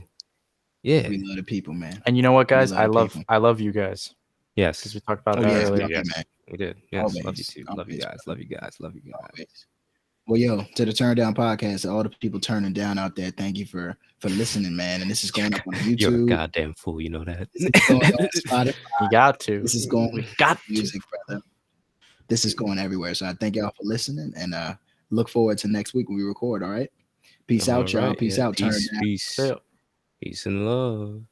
yeah, we love the people, man. And you know what, guys? We love I love you guys. Yes, Because we talked about Oh, that yes, earlier. we love you, man. we did. Yes, love you Always, too. Love you always, guys. Love you guys. Love you guys. Always. Well, yo, to the TurnDown podcast, all the people turning down out there, thank you for listening, man. And this is going up on YouTube. You're a goddamn fool. You know that. This is going on Spotify. You got to. This is going. We got music, brother. This is going everywhere. So I thank y'all for listening, and look forward to next week when we record. All right. Peace out, y'all. Right, Peace yeah. out. TurnDown. Peace and love.